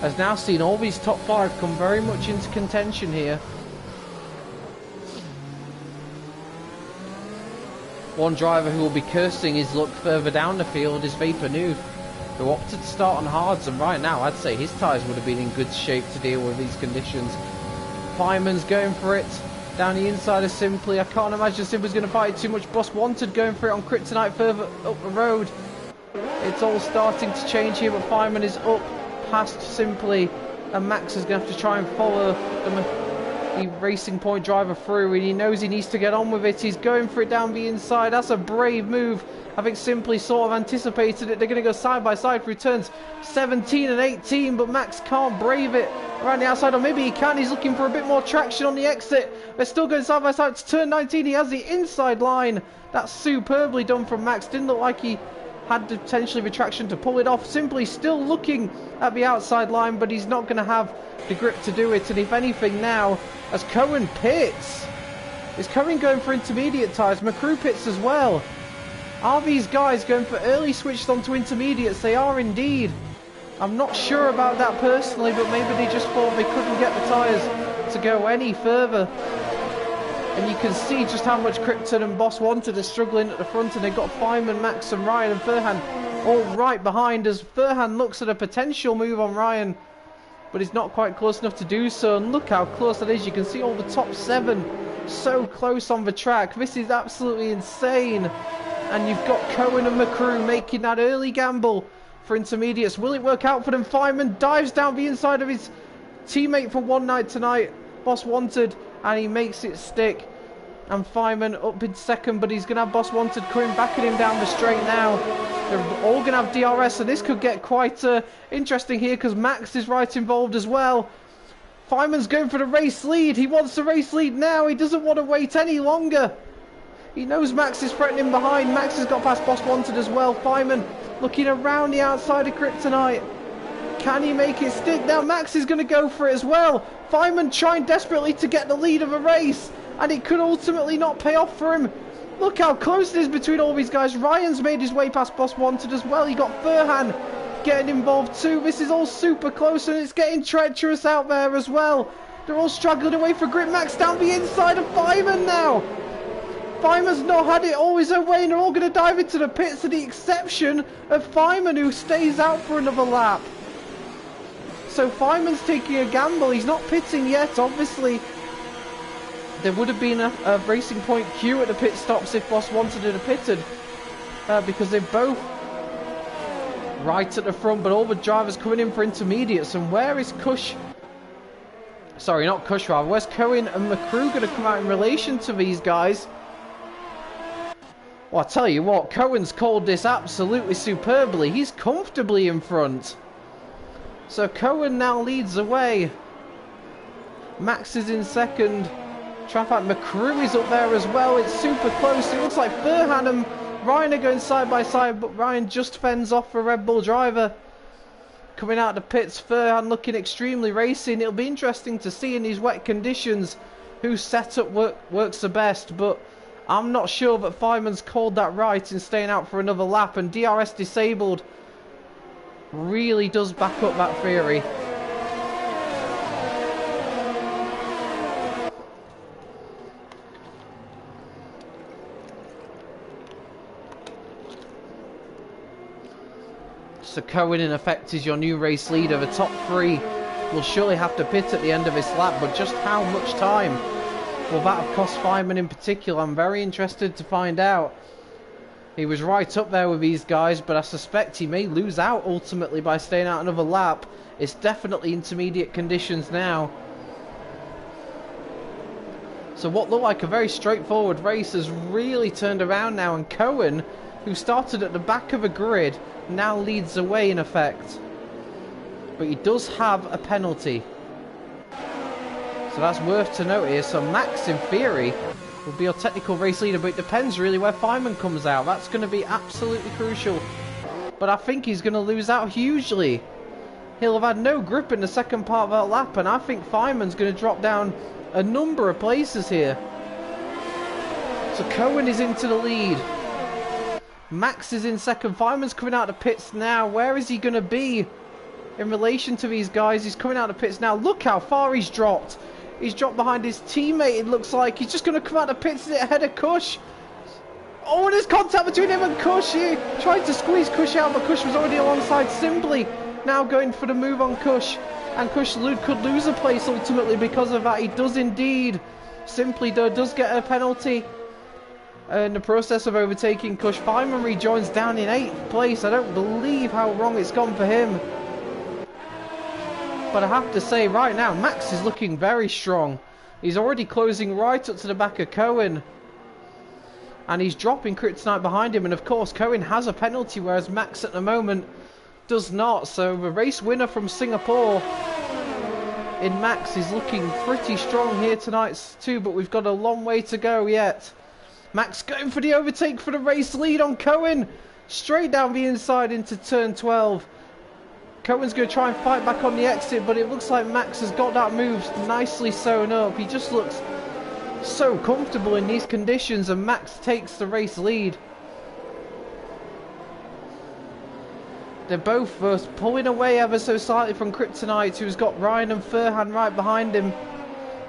has now seen all these top 5 come very much into contention here. One driver who will be cursing his luck further down the field is Vapor Noob, who opted to start on hards, and right now I'd say his tyres would have been in good shape to deal with these conditions. Feynman's going for it down the inside of Simply. I can't imagine Simply's going to fight it too much. Boss Wanted going for it on Kryptonite further up the road. It's all starting to change here, but Feynman is up past Simply, and Max is going to have to try and follow the Racing Point driver through, and he knows he needs to get on with it. He's going for it down the inside. That's a brave move. I think Simply sort of anticipated it. They're going to go side by side through turns 17 and 18, but Max can't brave it around the outside, or maybe he can. He's looking for a bit more traction on the exit. They're still going side by side. It's turn 19. He has the inside line. That's superbly done from Max. Didn't look like he had potentially the traction to pull it off. Simply still looking at the outside line, but he's not going to have the grip to do it. And if anything now, as Cohen pits, is Cohen going for intermediate tyres? McCrew pits as well. Are these guys going for early switched onto intermediates? They are indeed. I'm not sure about that personally, but maybe they just thought they couldn't get the tyres to go any further. And you can see just how much Krypton and Boss Wanted are struggling at the front, and they've got Feynman, Max and Ryan and Furhan all right behind as Furhan looks at a potential move on Ryan, but he's not quite close enough to do so. And look how close that is. You can see all the top 7 so close on the track. This is absolutely insane. And you've got Cohen and McCrew making that early gamble for intermediates. Will it work out for them? Feynman dives down the inside of his teammate for One Night Tonight, Boss Wanted, and he makes it stick. And Feynman up in second, but he's going to have Boss Wanted coming back at him down the straight now. They're all going to have DRS, so this could get quite interesting here because Max is right involved as well. Feynman's going for the race lead. He wants the race lead now. He doesn't want to wait any longer. He knows Max is threatening behind. Max has got past Boss Wanted as well. Feynman looking around the outside of Kryptonite. Can he make it stick? Now Max is going to go for it as well. Feynman trying desperately to get the lead of a race, and it could ultimately not pay off for him. Look how close it is between all these guys. Ryan's made his way past Boss Wanted as well. He got Furhan getting involved too. This is all super close, and it's getting treacherous out there as well. They're all struggling away for grip. Max down the inside of Feynman now. Feynman's not had it all his own way, and they're all going to dive into the pits, to the exception of Feynman, who stays out for another lap. So Feynman's taking a gamble. He's not pitting yet, obviously. There would have been a Racing Point queue at the pit stops if Boss Wanted to have pitted, because they're both right at the front, but all the drivers coming in for intermediates. And where is Cush? Sorry, not Cush rather. Where's Cohen and McCrew going to come out in relation to these guys? Well, I'll tell you what, Cohen's called this absolutely superbly. He's comfortably in front. So Cohen now leads the way. Max is in second. Traffic McCrew is up there as well. It's super close. It looks like Furhan and Ryan are going side by side, but Ryan just fends off a Red Bull driver. Coming out of the pits, Furhan looking extremely racing. It'll be interesting to see in these wet conditions whose setup works the best, but I'm not sure that Feynman's called that right in staying out for another lap, and DRS disabled really does back up that theory. So Cohen in effect is your new race leader. The top 3 will surely have to pit at the end of this lap, but just how much time will that have cost Feynman in particular? I'm very interested to find out. He was right up there with these guys, but I suspect he may lose out ultimately by staying out another lap. It's definitely intermediate conditions now. So what looked like a very straightforward race has really turned around now, and Cohen, who started at the back of a grid, now leads the way in effect. But he does have a penalty, so that's worth to note here. So Max, in theory, will be your technical race leader, but it depends really where Feynman comes out. That's going to be absolutely crucial. But I think he's going to lose out hugely. He'll have had no grip in the second part of that lap, and I think Feynman's going to drop down a number of places here. So Cohen is into the lead. Max is in second. Feynman's coming out of the pits now. Where is he going to be in relation to these guys? He's coming out of the pits now. Look how far he's dropped. He's dropped behind his teammate, it looks like. He's just going to come out of the pits ahead of Cush. Oh, and there's contact between him and Cush. He tried to squeeze Cush out, but Cush was already alongside Simply. Now going for the move on Cush. And Cush could lose a place ultimately because of that. He does indeed. Simply does get a penalty in the process of overtaking Cush. Feynman rejoins down in 8th place. I don't believe how wrong it's gone for him. But I have to say right now, Max is looking very strong. He's already closing right up to the back of Cohen. And he's dropping Kryptonite behind him. And of course, Cohen has a penalty, whereas Max at the moment does not. So the race winner from Singapore in Max is looking pretty strong here tonight too. But we've got a long way to go yet. Max going for the overtake for the race lead on Cohen. Straight down the inside into turn 12. Cohen's going to try and fight back on the exit, but it looks like Max has got that move nicely sewn up. He just looks so comfortable in these conditions, and Max takes the race lead. They're both pulling away ever so slightly from Kryptonite, who's got Ryan and Furhan right behind him.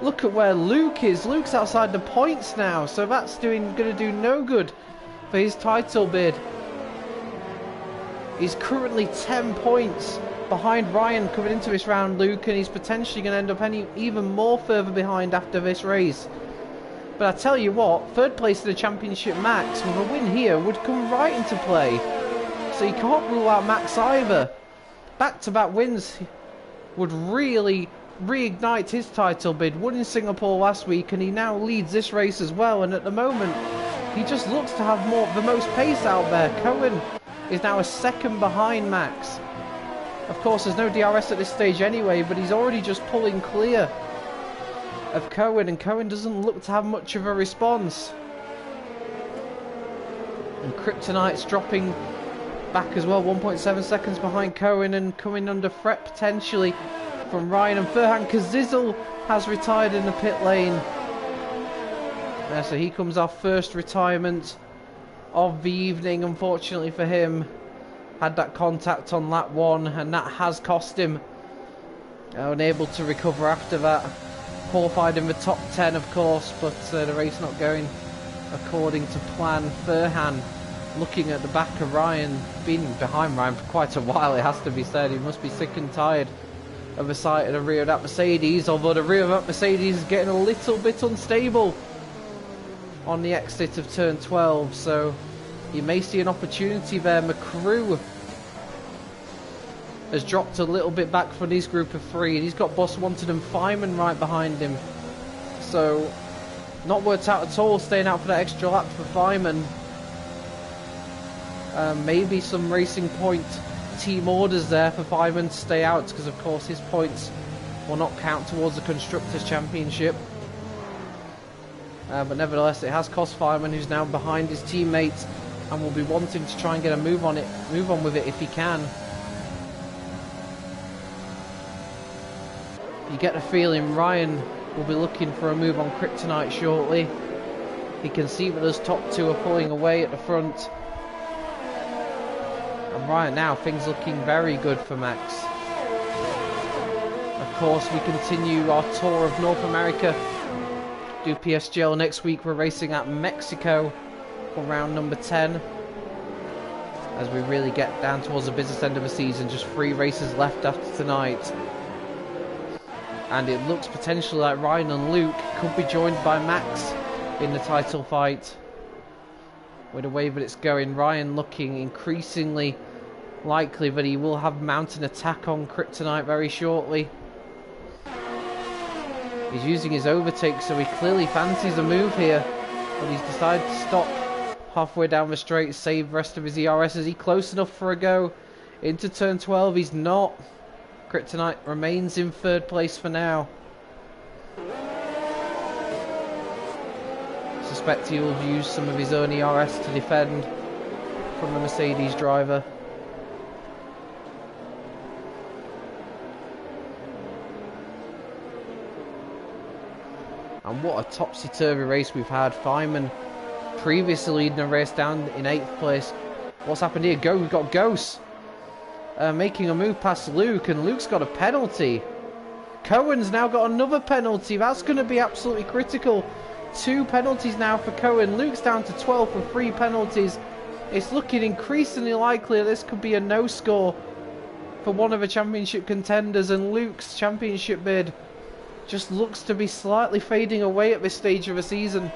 Look at where Luke is. Luke's outside the points now, so that's going to do no good for his title bid. He's currently 10 points behind Ryan coming into this round, Luke, and he's potentially going to end up even more further behind after this race. But I tell you what, third place in the championship, Max, with a win here would come right into play. So you can't rule out Max either. Back-to-back wins would really reignite his title bid. Won in Singapore last week, and he now leads this race as well. And at the moment, he just looks to have the most pace out there. Cohen is now a second behind Max. Of course, there's no DRS at this stage anyway, but he's already just pulling clear of Cohen, and Cohen doesn't look to have much of a response. And Kryptonite's dropping back as well, 1.7 seconds behind Cohen, and coming under threat potentially from Ryan and Furhan, because Zizzle has retired in the pit lane. So he comes off first retirement of the evening, unfortunately for him. Had that contact on lap 1, and that has cost him. Unable to recover after that. Qualified in the top 10, of course, but the race not going according to plan. Furhan looking at the back of Ryan, been behind Ryan for quite a while, it has to be said. He must be sick and tired of the sight of the rear of that Mercedes, although the rear of that Mercedes is getting a little bit unstable on the exit of turn 12, so you may see an opportunity there. McCrew has dropped a little bit back from his group of 3, and he's got Boss Wanted and Feynman right behind him, so not worked out at all staying out for that extra lap for Feynman. Maybe some Racing Point team orders there for Feynman to stay out, because of course his points will not count towards the Constructors' Championship. But nevertheless, it has cost Feynman, who's now behind his teammates and will be wanting to try and get a move on with it if he can. You get the feeling Ryan will be looking for a move on Kryptonite shortly. He can see that those top 2 are pulling away at the front. And right now, things looking very good for Max. Of course, we continue our tour of North America. Do PSGL next week. We're racing at Mexico for round number 10. As we really get down towards the business end of the season, just 3 races left after tonight. And it looks potentially like Ryan and Luke could be joined by Max in the title fight. With the way that it's going, Ryan looking increasingly likely that he will have mountain attack on Kryptonite very shortly. He's using his overtake, so he clearly fancies a move here, but he's decided to stop halfway down the straight, save the rest of his ERS. Is he close enough for a go into turn 12? He's not. Kryptonite remains in third place for now. Suspect he will use some of his own ERS to defend from the Mercedes driver. And what a topsy-turvy race we've had. Feynman previously leading the race down in 8th place. What's happened here? We've got Ghost making a move past Luke, and Luke's got a penalty. Cohen's now got another penalty. That's going to be absolutely critical. 2 penalties now for Cohen. Luke's down to 12 for 3 penalties. It's looking increasingly likely that this could be a no score for one of the championship contenders, and Luke's championship bid just looks to be slightly fading away at this stage of the season.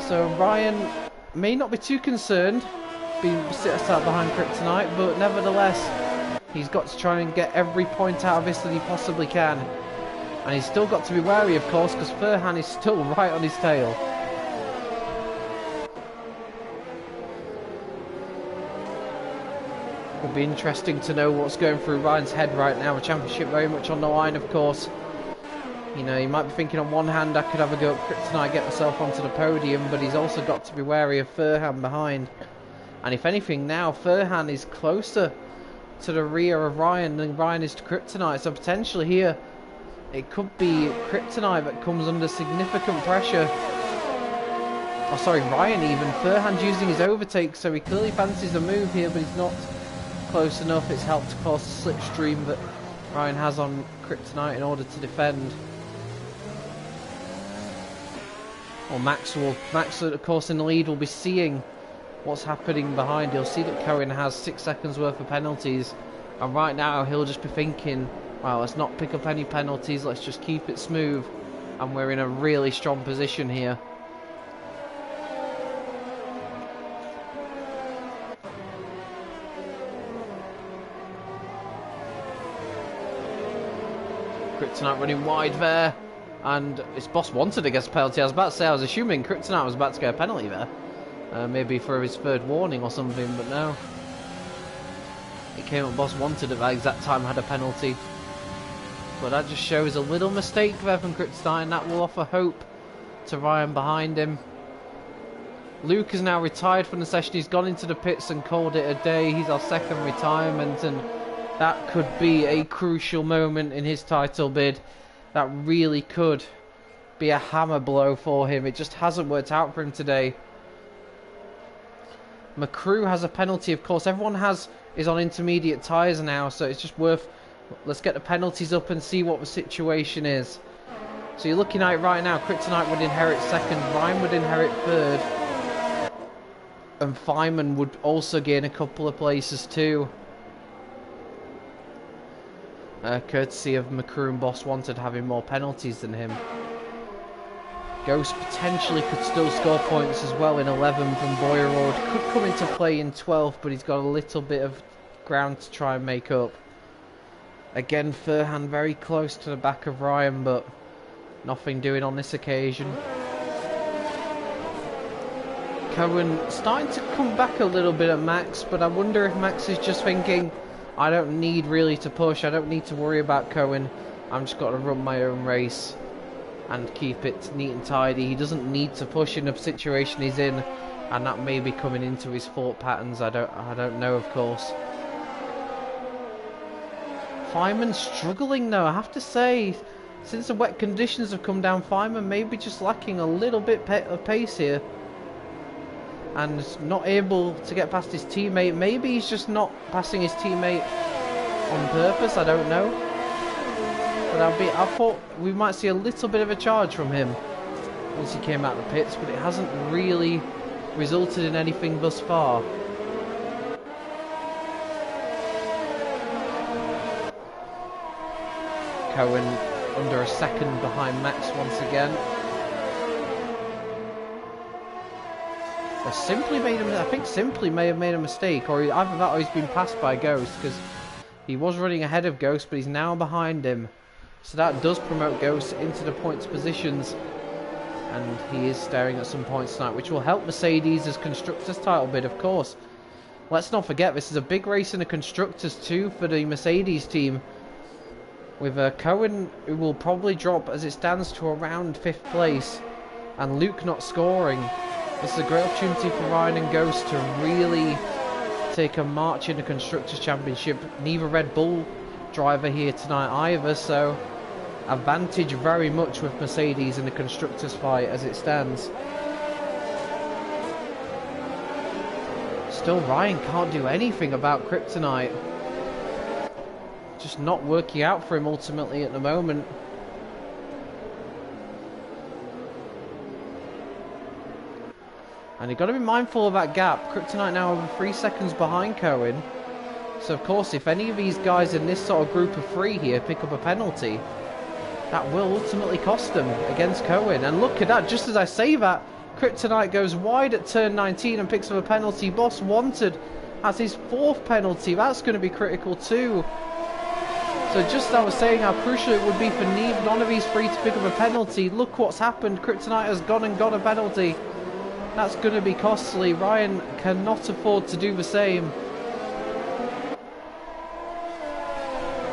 So Ryan may not be too concerned being sit aside behind Kryptonite, but nevertheless he's got to try and get every point out of this that he possibly can. And he's still got to be wary, of course, because Furhan is still right on his tail. It'll be interesting to know what's going through Ryan's head right now. The championship very much on the line, of course. You know, he might be thinking on one hand, I could have a go at Kryptonite, get myself onto the podium, but he's also got to be wary of Furhan behind. And if anything now, Furhan is closer to the rear of Ryan than Ryan is to Kryptonite, so potentially here it could be Kryptonite that comes under significant pressure. Oh sorry, Ryan even. Furhan's using his overtake, so he clearly fancies a move here, but he's not close enough. It's helped to cause the slipstream that Ryan has on Kryptonite in order to defend. Well, Max, of course, in the lead, will be seeing what's happening behind. He'll see that Cohen has 6 seconds worth of penalties, and right now he'll just be thinking, well, let's not pick up any penalties, let's just keep it smooth, and we're in a really strong position here. Kryptonite running wide there, and it's Boss Wanted against penalty. I was about to say, I was assuming Kryptonite was about to get a penalty there. Maybe for his third warning or something, but no. It came up Boss Wanted at that exact time, had a penalty. But that just shows a little mistake there from Kryptonite, and that will offer hope to Ryan behind him. Luke is now retired from the session. He's gone into the pits and called it a day. He's our second retirement, and that could be a crucial moment in his title bid. That really could be a hammer blow for him. It just hasn't worked out for him today. McCrew has a penalty, of course. Everyone is on intermediate tyres now, so it's just worth... Let's get the penalties up and see what the situation is. So you're looking at it right now. Kryptonite would inherit second, Ryan would inherit third, and Feynman would also gain a couple of places too. Courtesy of McCrew and Boss Wanted having more penalties than him. Ghost potentially could still score points as well in 11th, and Boyerord could come into play in 12th, but he's got a little bit of ground to try and make up. Again, Furhan very close to the back of Ryan, but nothing doing on this occasion. Cohen starting to come back a little bit at Max, but I wonder if Max is just thinking, I don't need really to push, I don't need to worry about Cohen, I'm just got to run my own race and keep it neat and tidy. He doesn't need to push in the situation he's in, and that may be coming into his thought patterns. I don't know, of course. Feynman struggling though, I have to say. Since the wet conditions have come down, Feynman may be just lacking a little bit of pace here, and not able to get past his teammate. Maybe he's just not passing his teammate on purpose, I don't know. But I thought we might see a little bit of a charge from him once he came out of the pits, but it hasn't really resulted in anything thus far. Cohen under a second behind Max once again. I think Simply may have made a mistake, or either that or he's been passed by Ghost, because he was running ahead of Ghost, but he's now behind him. So that does promote Ghost into the points positions, and he is staring at some points tonight, which will help Mercedes' Constructors title bid, of course. Let's not forget, this is a big race in the Constructors too for the Mercedes team, with Cohen, who will probably drop as it stands to around 5th place, and Luke not scoring. This is a great opportunity for Ryan and Ghost to really take a march in the Constructors Championship. Neither Red Bull driver here tonight either, so advantage very much with Mercedes in the Constructors fight as it stands. Still, Ryan can't do anything about Kryptonite. Just not working out for him ultimately at the moment. And you've got to be mindful of that gap. Kryptonite now over 3 seconds behind Cohen. So of course, if any of these guys in this sort of group of 3 here pick up a penalty, that will ultimately cost them against Cohen. And look at that, just as I say that, Kryptonite goes wide at turn 19 and picks up a penalty. Boss Wanted has his 4th penalty. That's going to be critical too. So just as I was saying how crucial it would be for none of these 3 to pick up a penalty, look what's happened. Kryptonite has gone and got a penalty. That's going to be costly. Ryan cannot afford to do the same.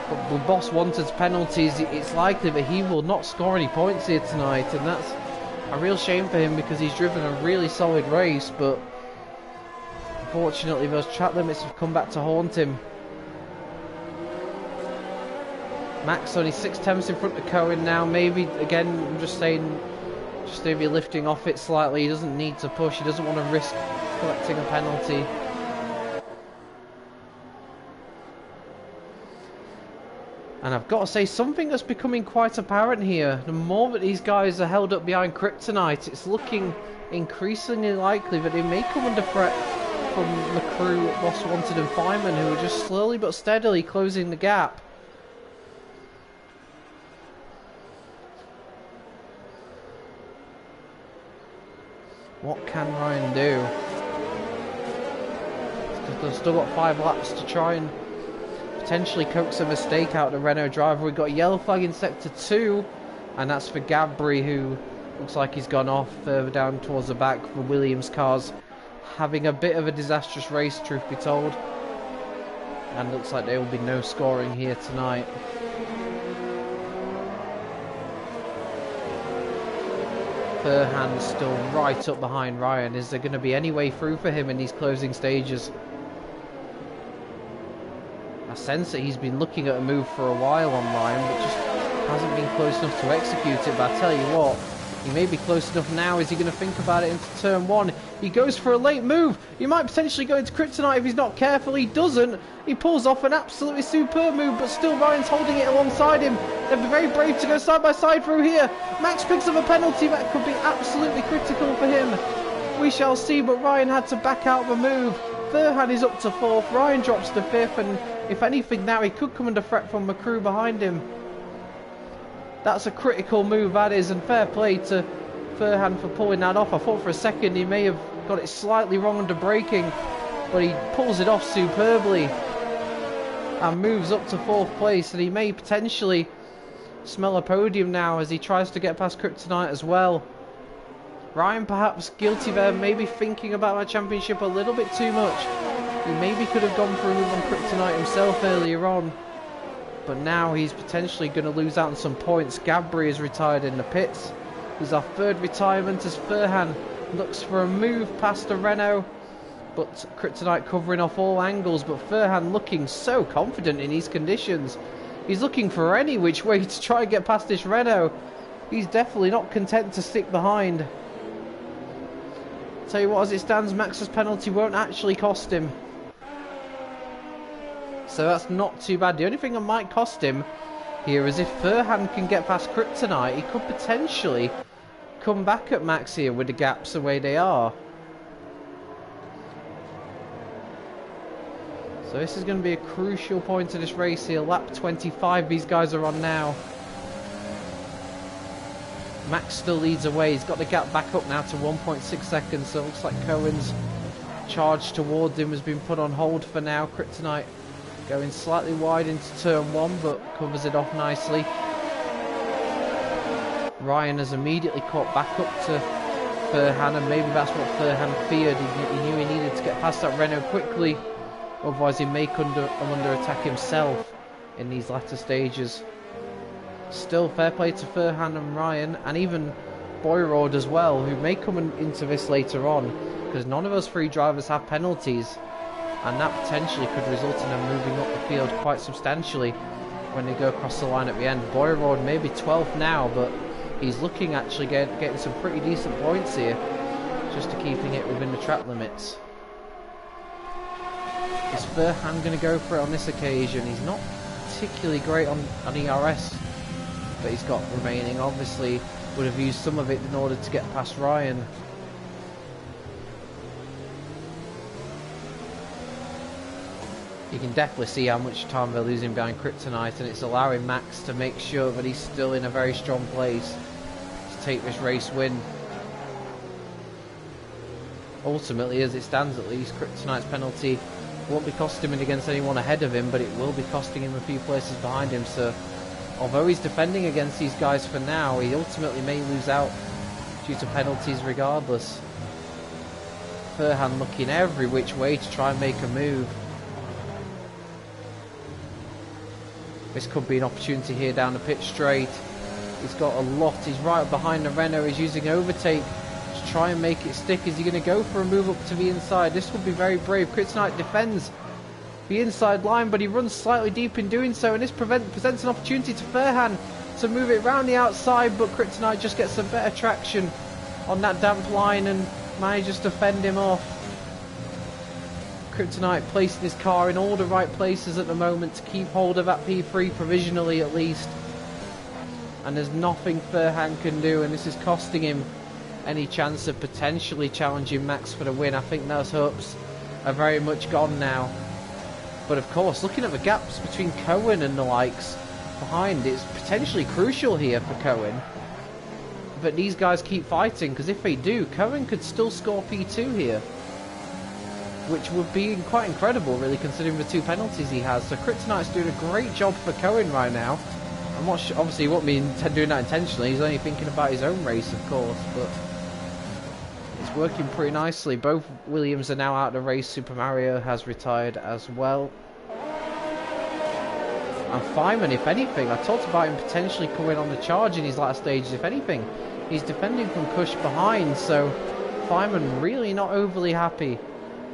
But with Boss Wanted's penalties, it's likely that he will not score any points here tonight, and that's a real shame for him because he's driven a really solid race, but unfortunately those track limits have come back to haunt him. Max only 6 tenths in front of Cohen now. Maybe, again, I'm just saying, just maybe lifting off it slightly. He doesn't need to push. He doesn't want to risk collecting a penalty. And I've got to say, something that's becoming quite apparent here. The more that these guys are held up behind Kryptonite, it's looking increasingly likely that they may come under threat from the crew, Most Wanted and Fireman, who are just slowly but steadily closing the gap. What can Ryan do? They've still got 5 laps to try and potentially coax a mistake out of the Renault driver. We've got a yellow flag in sector 2, and that's for Gabri, who looks like he's gone off further down towards the back. The Williams cars having a bit of a disastrous race, truth be told, and looks like there will be no scoring here tonight. Furhan's still right up behind Ryan. Is there going to be any way through for him in these closing stages? I sense that he's been looking at a move for a while on Ryan, but just hasn't been close enough to execute it. But I tell you what, he may be close enough now. Is he going to think about it into turn 1? He goes for a late move. He might potentially go into Kryptonite if he's not careful. He doesn't. He pulls off an absolutely superb move, but still Ryan's holding it alongside him. They'd be very brave to go side by side through here. Max picks up a penalty that could be absolutely critical for him. We shall see, but Ryan had to back out the move. Furhan is up to 4th. Ryan drops to 5th, and if anything now, he could come under threat from the crew behind him. That's a critical move, that is, and fair play to Furhan for pulling that off. I thought for a second he may have got it slightly wrong under braking, but he pulls it off superbly and moves up to 4th place, and he may potentially smell a podium now as he tries to get past Kryptonite as well. Ryan perhaps guilty there, maybe thinking about our championship a little bit too much. He maybe could have gone for a move on Kryptonite himself earlier on, but now he's potentially going to lose out on some points. Gabri is retired in the pits. He's our 3rd retirement as Furhan looks for a move past the Renault, but Kryptonite covering off all angles. But Furhan looking so confident in these conditions. He's looking for any which way to try and get past this Renault. He's definitely not content to stick behind. Tell you what, as it stands, Max's penalty won't actually cost him, so that's not too bad. The only thing that might cost him here is if Furhan can get past Kryptonite, he could potentially come back at Max here with the gaps the way they are. So this is going to be a crucial point of this race here. Lap 25 these guys are on now. Max still leads away. He's got the gap back up now to 1.6 seconds, so it looks like Cohen's charge towards him has been put on hold for now. Kryptonite going slightly wide into turn 1, but covers it off nicely. Ryan has immediately caught back up to Furhan, and maybe that's what Furhan feared. He knew he needed to get past that Renault quickly, otherwise he may come under attack himself in these latter stages. Still fair play to Furhan and Ryan, and even Boyrod as well, who may come into this later on, because none of those 3 drivers have penalties, and that potentially could result in them moving up the field quite substantially when they go across the line at the end. Boyrod may be 12th now, but he's looking actually getting some pretty decent points here, just to keeping it within the track limits. Is Furhan going to go for it on this occasion? He's not particularly great on ERS, but he's got remaining. Obviously would have used some of it in order to get past Ryan. You can definitely see how much time they're losing behind Kryptonite, and it's allowing Max to make sure that he's still in a very strong place to take this race win. Ultimately, as it stands at least, Kryptonite's penalty won't be costing him against anyone ahead of him, but it will be costing him a few places behind him. So although he's defending against these guys for now, he ultimately may lose out due to penalties regardless. Furhan looking every which way to try and make a move. This could be an opportunity here down the pit straight. He's got a lot. He's right behind the Renault. He's using overtake to try and make it stick. Is he going to go for a move up to the inside? This would be very brave. Kryptonite defends the inside line, but he runs slightly deep in doing so, and this presents an opportunity to Furhan to move it round the outside, but Kryptonite just gets some better traction on that damp line and manages to fend him off. Kryptonite placing his car in all the right places at the moment to keep hold of that P3 provisionally at least. And there's nothing Furhan can do, and this is costing him any chance of potentially challenging Max for the win. I think those hopes are very much gone now. But of course, looking at the gaps between Cohen and the likes behind, it's potentially crucial here for Cohen. But these guys keep fighting, because if they do, Cohen could still score P2 here, which would be quite incredible, really, considering the 2 penalties he has. So Kryptonite's doing a great job for Cohen right now. I'm not sure, obviously he won't be doing that intentionally, he's only thinking about his own race, of course, but it's working pretty nicely. Both Williams are now out of the race. Super Mario has retired as well. And Feynman, if anything, I talked about him potentially coming on the charge in his last stages. If anything, he's defending from Kush behind, so Feynman really not overly happy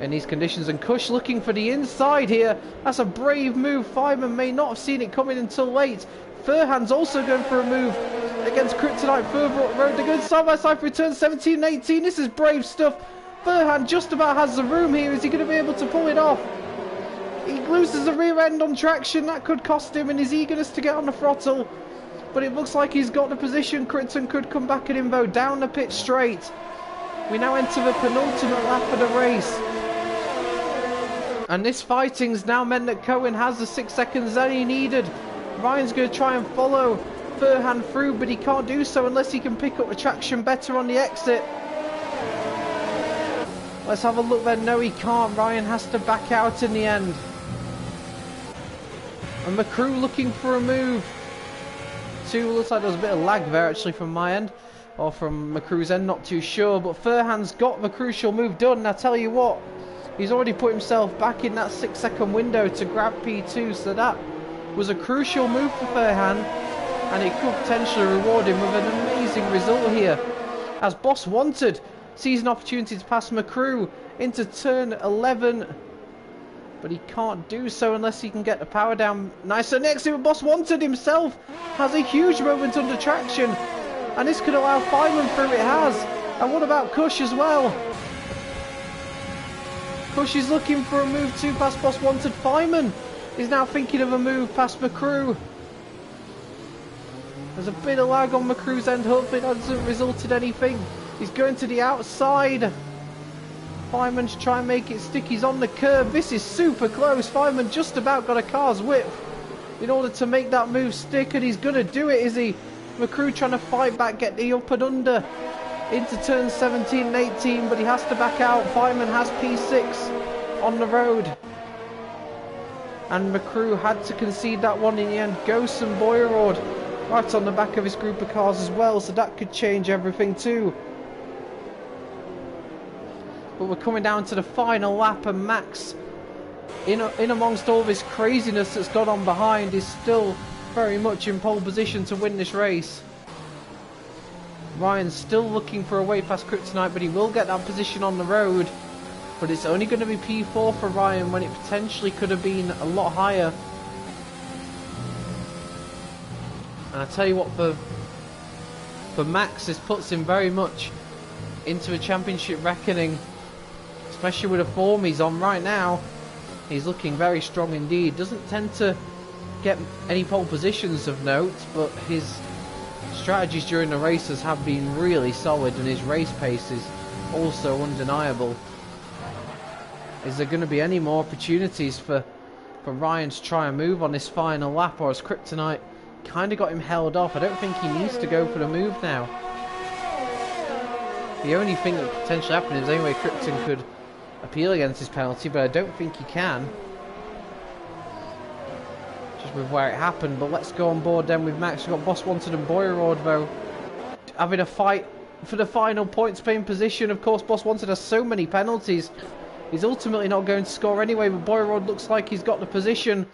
in these conditions. And Kush looking for the inside here. That's a brave move. Feynman may not have seen it coming until late. Furhan's also going for a move against Kryptonite further up the road. They're going side by side for return 17 and 18. This is brave stuff. Furhan just about has the room here. Is he going to be able to pull it off? He loses the rear end on traction. That could cost him in his eagerness to get on the throttle. But it looks like he's got the position. Krypton could come back at him though. Down the pit straight. We now enter the penultimate lap of the race. And this fighting's now meant that Cohen has the 6 seconds that he needed. Ryan's going to try and follow Furhan through, but he can't do so unless he can pick up the traction better on the exit. Let's have a look then. No, he can't. Ryan has to back out in the end. And McCrew looking for a move. Looks like there was a bit of lag there actually from my end, or from McCrew's end, not too sure. But Furhan's got the crucial move done, and I tell you what, he's already put himself back in that 6 second window to grab P2, so that was a crucial move for Furhan, and it could potentially reward him with an amazing result here, as Boss Wanted sees an opportunity to pass McCrew into turn 11, but he can't do so unless he can get the power down. Nice, so next to Boss Wanted himself has a huge moment under traction, and this could allow Feynman through. It has. And what about Kush as well? Kush is looking for a move too past Boss Wanted. Feynman is now thinking of a move past McCrew. There's a bit of lag on McCrew's end. Hopefully that doesn't result in anything. He's going to the outside. Feynman to try and make it stick. He's on the curb. This is super close. Feynman just about got a car's width in order to make that move stick, and he's going to do it, is he? McCrew trying to fight back, get the up and under into turn 17 and 18, but he has to back out. Feynman has P6 on the road, and McCrew had to concede that one in the end. Ghost and Boyrod right on the back of his group of cars as well, so that could change everything too. But we're coming down to the final lap, and Max, in amongst all this craziness that's gone on behind, is still very much in pole position to win this race. Ryan's still looking for a way past Kryptonite, but he will get that position on the road. But it's only going to be P4 for Ryan when it potentially could have been a lot higher. And I tell you what, for Max, this puts him very much into a championship reckoning, especially with the form he's on right now. He's looking very strong indeed. Doesn't tend to get any pole positions of note, but his strategies during the races have been really solid, and his race pace is also undeniable. Is there going to be any more opportunities for Ryan to try and move on this final lap, or has Kryptonite kind of got him held off? I don't think he needs to go for the move now. The only thing that could potentially happen is anyway Krypton could appeal against his penalty, but I don't think he can, just with where it happened. But let's go on board then with Max. We've got Boss Wanted and Boyrod though having a fight for the final points paying position. Of course, Boss Wanted has so many penalties, he's ultimately not going to score anyway, but Boyrod looks like he's got the position.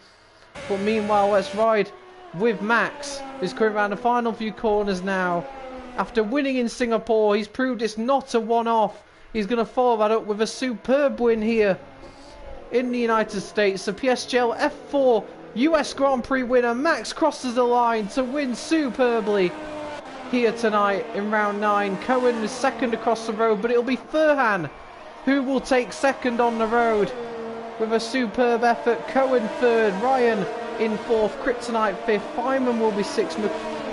But meanwhile, let's ride with Max, who's coming around the final few corners now. After winning in Singapore, he's proved it's not a one-off. He's going to follow that up with a superb win here in the United States. The PSGL F4 US Grand Prix winner Max crosses the line to win superbly here tonight in round 9. Cohen is second across the road, but it'll be Furhan who will take second on the road. with a superb effort. Cohen third, Ryan in fourth, Kryptonite fifth, Feynman will be sixth,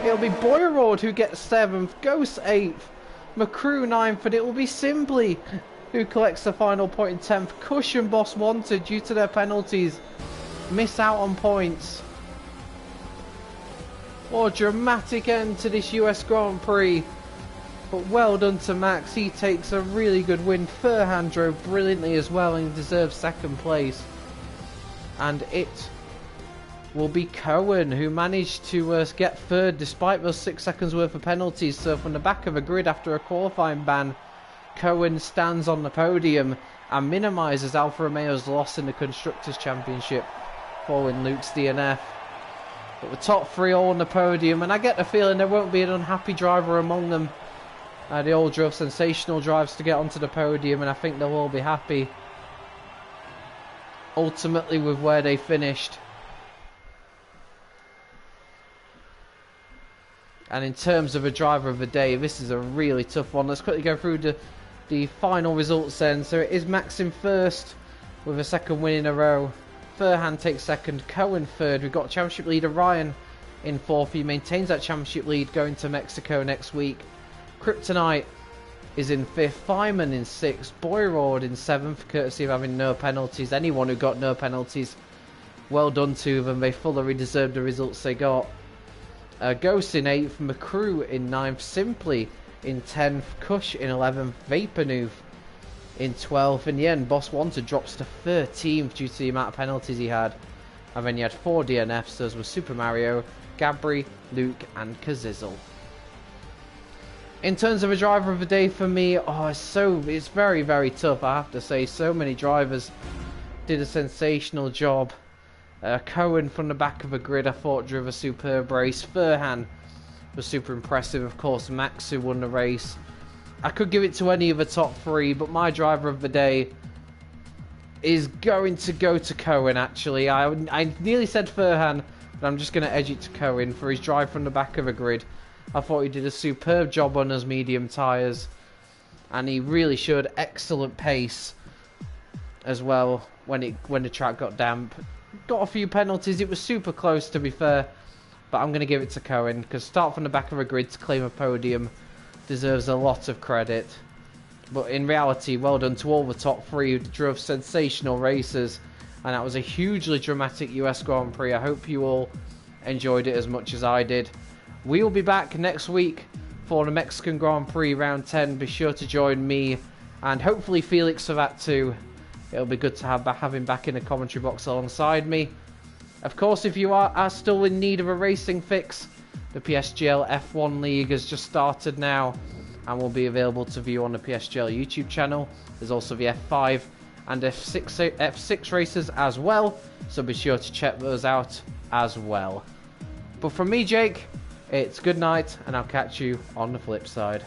it'll be Boyrord who gets seventh, Ghost eighth, McCrew ninth, and it will be Simply who collects the final point in 10th. Cush and Boss Wanted, due to their penalties, miss out on points. What a dramatic end to this US Grand Prix. But well done to Max, he takes a really good win. Furhan drove brilliantly as well and deserves second place. And it will be Cohen who managed to get third despite those 6 seconds worth of penalties. So from the back of a grid after a qualifying ban, Cohen stands on the podium and minimises Alfa Romeo's loss in the Constructors' Championship following Luke's DNF. But the top three all on the podium, and I get the feeling there won't be an unhappy driver among them. They all drove sensational drives to get onto the podium, and I think they'll all be happy ultimately with where they finished. And in terms of a driver of the day, this is a really tough one. Let's quickly go through the final results then. So it is Max in first with a second win in a row. Furhan takes second, Cohen third. We've got championship leader Ryan in fourth. He maintains that championship lead going to Mexico next week. Kryptonite is in fifth, Feynman in sixth, Boyrord in seventh, courtesy of having no penalties. Anyone who got no penalties, well done to them. They fully deserved the results they got. Ghost in 8th, McCrew in 9th, Simply in 10th, Cush in 11th, Vapornoof in 12th. In the end, Boss Wanted drops to 13th due to the amount of penalties he had. And then you had 4 DNFs, those were Super Mario, Gabri, Luke and Kazizel. In terms of a driver of the day for me, it's very, very tough, I have to say. So many drivers did a sensational job. Cohen from the back of a grid, I thought, drove a superb race. Furhan was super impressive, of course. Max, who won the race. I could give it to any of the top three, but my driver of the day is going to go to Cohen, actually. I nearly said Furhan, but I'm just going to edge it to Cohen for his drive from the back of a grid. I thought he did a superb job on those medium tyres, and he really showed excellent pace as well when the track got damp. Got a few penalties, it was super close to be fair, but I'm going to give it to Cohen, because start from the back of a grid to claim a podium deserves a lot of credit. But in reality, well done to all the top three who drove sensational races, and that was a hugely dramatic US Grand Prix. I hope you all enjoyed it as much as I did. We'll be back next week for the Mexican Grand Prix Round 10. Be sure to join me and hopefully Felix for that too. It'll be good to have him back in the commentary box alongside me. Of course, if you are still in need of a racing fix, the PSGL F1 League has just started now and will be available to view on the PSGL YouTube channel. There's also the F5 and F6 races as well, so be sure to check those out as well. But from me, Jake, it's good night, and I'll catch you on the flip side.